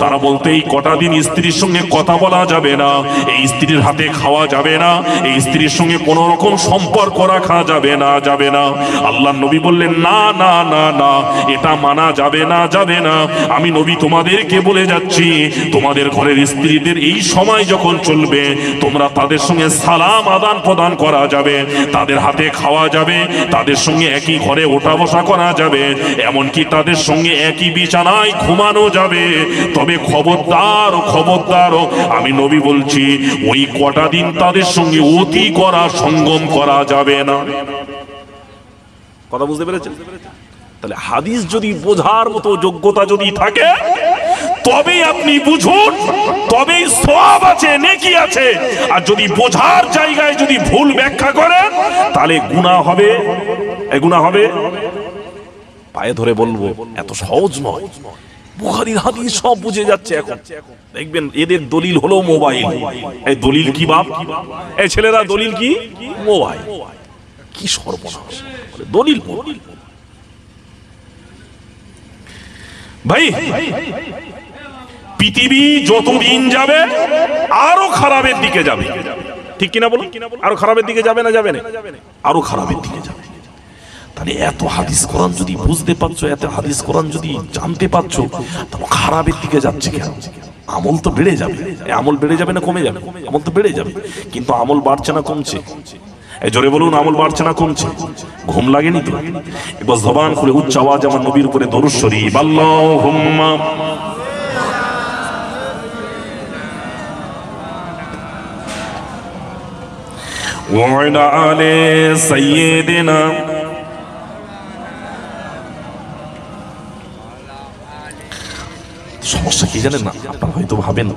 Speaker 1: তারা বলতো এই কটা দিন স্ত্রীর সঙ্গে কথা বলা যাবে না, এই স্ত্রীর হাতে খাওয়া যাবে না, এই স্ত্রীর সঙ্গে কোন রকম সম্পর্ক রাখা যাবে না, যাবে না। আল্লাহর নবী বললেন, না না না না, এটা মানা যাবে না, যাবে না। আমি নবী তোমাদেরকে বলে যাচ্ছি, তোমাদের ঘরের স্ত্রীদের এই সময় যখন চলবে, তোমরা তাদের সঙ্গে সালাম আদান প্রদান করা যাবে, তাদের হাতে খাওয়া যাবে, তাদের সঙ্গে একই ঘরে ওঠা বসা করা যাবে, এমনকি তাদের সঙ্গে একই বিছানায় ঘুমানো যাবে। তবে খবরদার খবরদার, আমি নবী বলছি, ওই কটা দিন তাদের সঙ্গে অতি করা, সঙ্গম করা যাবে না। কথা বুঝতে পেরেছেন? তাহলে হাদিস যদি বোঝার মতো যোগ্যতা যদি থাকে, তবেই আপনি বুঝুন তবেই সওয়াব আছে, নেকি আছে। আর যদি বোঝার জায়গায় যদি ভুল ব্যাখ্যা করেন তাহলে গুনাহ হবে। এই গুনাহ হবে। পায়ে ধরে বলবো এত সহজ নয়। বুখারীর হাদিস সব বুঝে যাচ্ছে এখন। দেখবেন এদের দলিল হলো মোবাইল। এই দলিল কি বাপ? এই ছেলেরা দলিল কি? মোবাইল। কি সর্বনাশ! দলিল ভাই, পৃথিবী যতদিন যাবে আরো খারাপের দিকে যাবে, ঠিক কিনা বলুন? আরো খারাপের দিকে যাবে না যাবে না? আরো খারাপের দিকে যাবে। তাহলে এত হাদিস কোরআন যদি বুঝতে পারছো, এত হাদিস কোরআন যদি জানতে পারছো, তাহলে খারাপের দিকে যাচ্ছে কেন? আমল তো বেড়ে যাবে। আমল বেড়ে যাবে না কমে যাবে? আমল তো বেড়ে যাবে, কিন্তু আমল বাড়ছে না কমছে? এই জোরে বলুন, আমল বাড়ছে না কমছে? ঘুম লাগেনি তো? একবার জবান খুলে উচ্চ আওয়াজ আমার নবীর উপরে দরুদ শরীফ আল্লাহুম্মা ওয়া আলা আলি সাইয়্যিদিনা। সমস্যা কি জানেন না? আপনারা হয়তো ভাবেন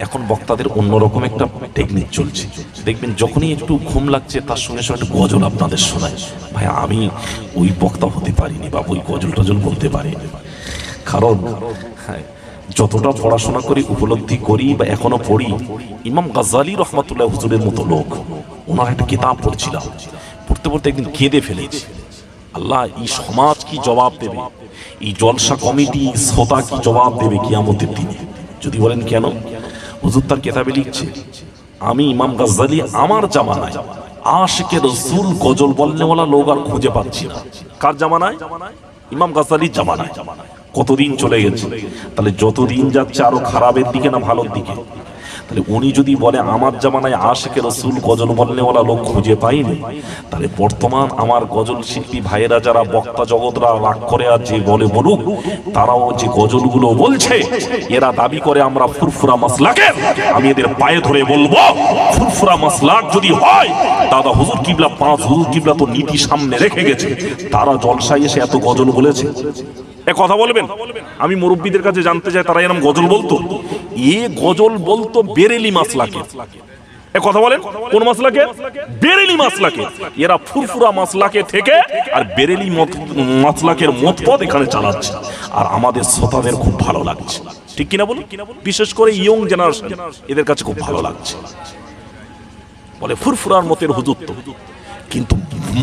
Speaker 1: এখন বক্তাদের অন্যরকম একটা টেকনিক চলছে। দেখবেন যখনই একটু ঘুম লাগছে তার সঙ্গে সঙ্গে একটা গজল আপনাদের শোনায়। ভাই আমি ওই বক্তা হতে পারিনি বা ওই গজল টজল বলতে পারিনি, কারণ যতটা পড়াশোনা করি, উপলব্ধি করি বা এখনো পড়ি, ইমাম গাজ্জালী রহমাতুল্লাহ হুজুরের মতো লোক, ওনার একটা কিতাব পড়ছিলাম, পড়তে পড়তে একদিন কেঁদে ফেলেছি। আল্লাহ, এই সমাজ কি জবাব দেবে? এই জলসা কমিটি শ্রোতা কি জবাব দেবে কিয়ামতের দিনে? যদি বলেন কেন? হুজুর তার কিতাবে লিখছে, আমি ইমাম গাজ্জালী আমার জামানায় আশিকে রাসূল গজল বলনেওয়ালা লোক আর খুঁজে পাচ্ছি না। কার জামানায়? ইমাম গাজ্জালীর জামানায়। কতদিন চলে গেছে? তাহলে যতদিন যাচ্ছে আরো খারাপের দিকে না ভালোর দিকে? তাহলে উনি যদি বলে আমার জামানায় আশিকে রাসূল গজল বলনেওয়ালা লোক খুঁজে পাইনি, তাহলে বর্তমান আমার গজল শিল্পী ভাইয়েরা যারা বক্তা জগৎরা রাগ করে আর যে বলে বলুক, তারাও যে গজলগুলো বলছে এরা দাবি করে আমরা ফুরফুরা মাসলাকের। আমি এদের পায়ে ধরে বলবো, ফুরফুরা মাসলাক যদি হয়, দাদা হুজুর কিবলা, 5 হুজুর কিবলা তো নীতি সামনে রেখে গেছে, তারা জলসায় এসে এত গজল বলেছে। এ কথা বলবেন? আমি মুরব্বীদের কাছে জানতে চাই, তারা এরকম গজল বলতো? এ গজল বলতো বেরেলি মাসলাকে। এ কথা বলেন, কোন মাসলাকে? বেরেলি মাসলাকে। এরা ফুরফুরা মাসলাকে থেকে আর বেরেলি মাসলাকের মতপদ এখানে চালাচ্ছে, আর আমাদের শ্রোতাদের খুব ভালো লাগছে, ঠিক কিনা বলুন? বিশেষ করে ইয়ং জেনারেশন, এদের কাছে খুব ভালো লাগছে। বলে ফুরফুরার মতের হুজুর তো, কিন্তু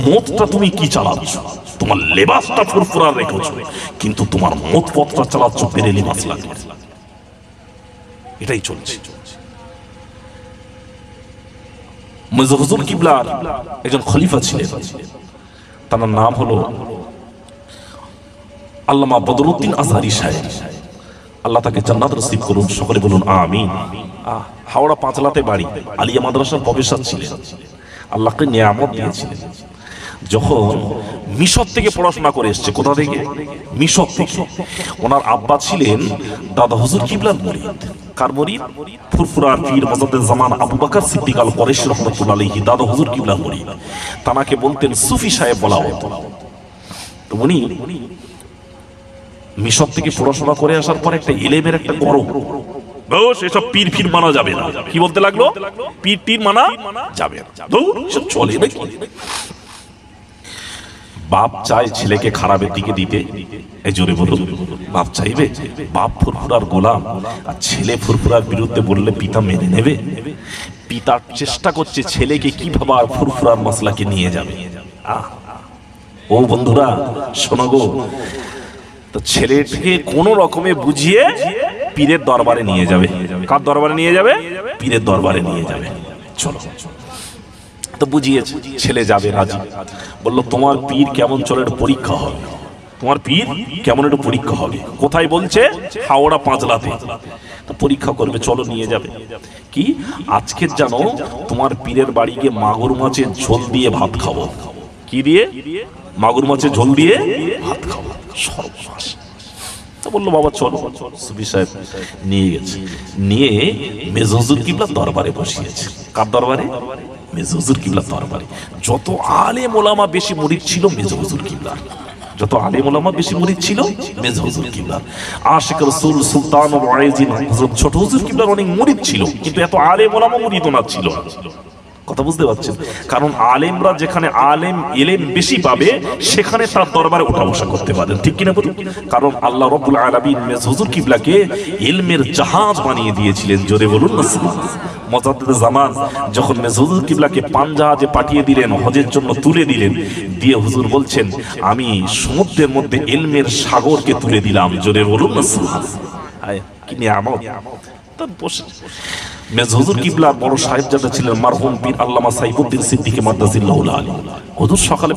Speaker 1: মতটা তুমি কি চালাচ্ছ? তোমার লেবাসটা ফুরফুরা রেখেছো, কিন্তু তোমার মত পথটা চালাচ্ছ বেরেলি মাসলাকে। এটাই চলছে। মির্জা হুজুর কিবলার একজন খলিফা ছিলেন, তার নাম হলো আল্লামা বদরুদ্দিন আজহারি সাহেব। আল্লাহ তাকে জান্নাত নসিব করুন, সকলে বলুন আমিন। হাওড়া পাঁচলাতে বাড়ি, আলিয়া মাদ্রাসার প্রফেসর ছিলেন, আল্লাহকে নিয়ামত দিয়েছিলেন। যখন মিশর থেকে পড়াশোনা করে এসছে, কোথা থেকে? মিশর থেকে। ওনার আব্বা ছিলেন দাদা হুজুর কিবলার মুরিদ। কার মুরিদ? ফুরফুরার পীর মুজাদ্দিদ জামান আবু বকর সিদ্দিক আল কুরাইশি রাহমাতুল্লাহ আলাইহি, দাদা হুজুর কিবলার মুরিদ। তানাকে বলতেন সুফি সাহেব বলা হতো। তো উনি মিশর থেকে পড়াশোনা করে আসার পর একটা ইলমের একটা গরম, বস এসব পীর ফির মানা যাবে না। কি বলতে লাগলো? পীর টির মানা যাবে না, সব চলে নাকি? বাপ চায় ছেলেকে খারাপের দিকে দিতে। এই জোরে বলুন, বাপ চাইবে? বাপ ফুরফুরার গোলাম, আর ছেলে ফুরফুরার বিরুদ্ধে বললে পিতা মেনে নেবে? পিতা চেষ্টা করছে ছেলেকে কিভাবে আর ফুরফুরার মাসলাকে নিয়ে যাবে। ও বন্ধুরা শোনো গো, তো ছেলেটাকে কোন রকমে বুঝিয়ে পীরের দরবারে নিয়ে যাবে। কার দরবারে নিয়ে যাবে? পীরের দরবারে নিয়ে যাবে। চলো, তো বুঝিয়েছে, ছেলে যাবে, রাজি। বললো তোমার পীর কেমন চলে একটু পরীক্ষা হবে। তোমার পীর কেমন একটু পরীক্ষা হবে। কোথায় বলছে? হাওড়া পাঁচলাতে। তো পরীক্ষা করবে, চলো নিয়ে যাবে। কি আজকের জানো তোমার পীরের বাড়ি গিয়ে মাগুর মাছের ঝোল দিয়ে ভাত খাবো। কি দিয়ে? মাগুর মাছের ঝোল দিয়ে ভাত খাবো। সর্বনাশ। তো বললো বাবা চলো। সুফি সাহেব নিয়ে গেছে, নিয়ে মেজর হুজুর কিবলার দরবারে বসিয়েছে। কার দরবারে? মেজর হুজুর কিবলার দরবারে। যত আলেম ওলামা বেশি মুরিদ ছিল মেজর হুজুর কিবলার, যত আলেম ওলামা বেশি মুরিদ ছিল মেজ হুজুর কিবলা। আশিক রাসূল সুলতান ওয়াইজিন হযরত ছোট হুজুর কিবলার অনেক মুরিদ ছিল, কিন্তু এত আলেম ওলামা মুরিদ না ছিল। কথা বুঝতে পারছেন? কারণ আলেমরা যেখানে আলেম ইলম বেশি পাবে সেখানে তার দরবারে ওঠা বসা করতে পারেন, ঠিক কিনা বলুন? কারণ আল্লাহ রাব্বুল আলামিন মেজ হুজুর কিবলাকে ইলমের জাহাজ বানিয়ে দিয়েছিলেন, জোরে বলুন না সুবহানাল্লাহ। মুজাদ্দিদ জামান যখন মেজ হুজুর কিবলাকে পাঞ্জাহাজে পাঠিয়ে দিলেন, হজের জন্য তুলে দিলেন, দিয়ে হুজুর বলছেন আমি সমুদ্রের মধ্যে ইলমের সাগরকে তুলে দিলাম, জোরে বলুন না সুবহানাল্লাহ। আয় কি নিয়ামত! মেজ হুজুর কিবলা বড় সাহেবজাদা ছিলেন মারহুম পীর আল্লামা সাইফুদ্দিন সিদ্দিকী মাদ্দাজিল্লাহুল আলী। হুজুর সকালে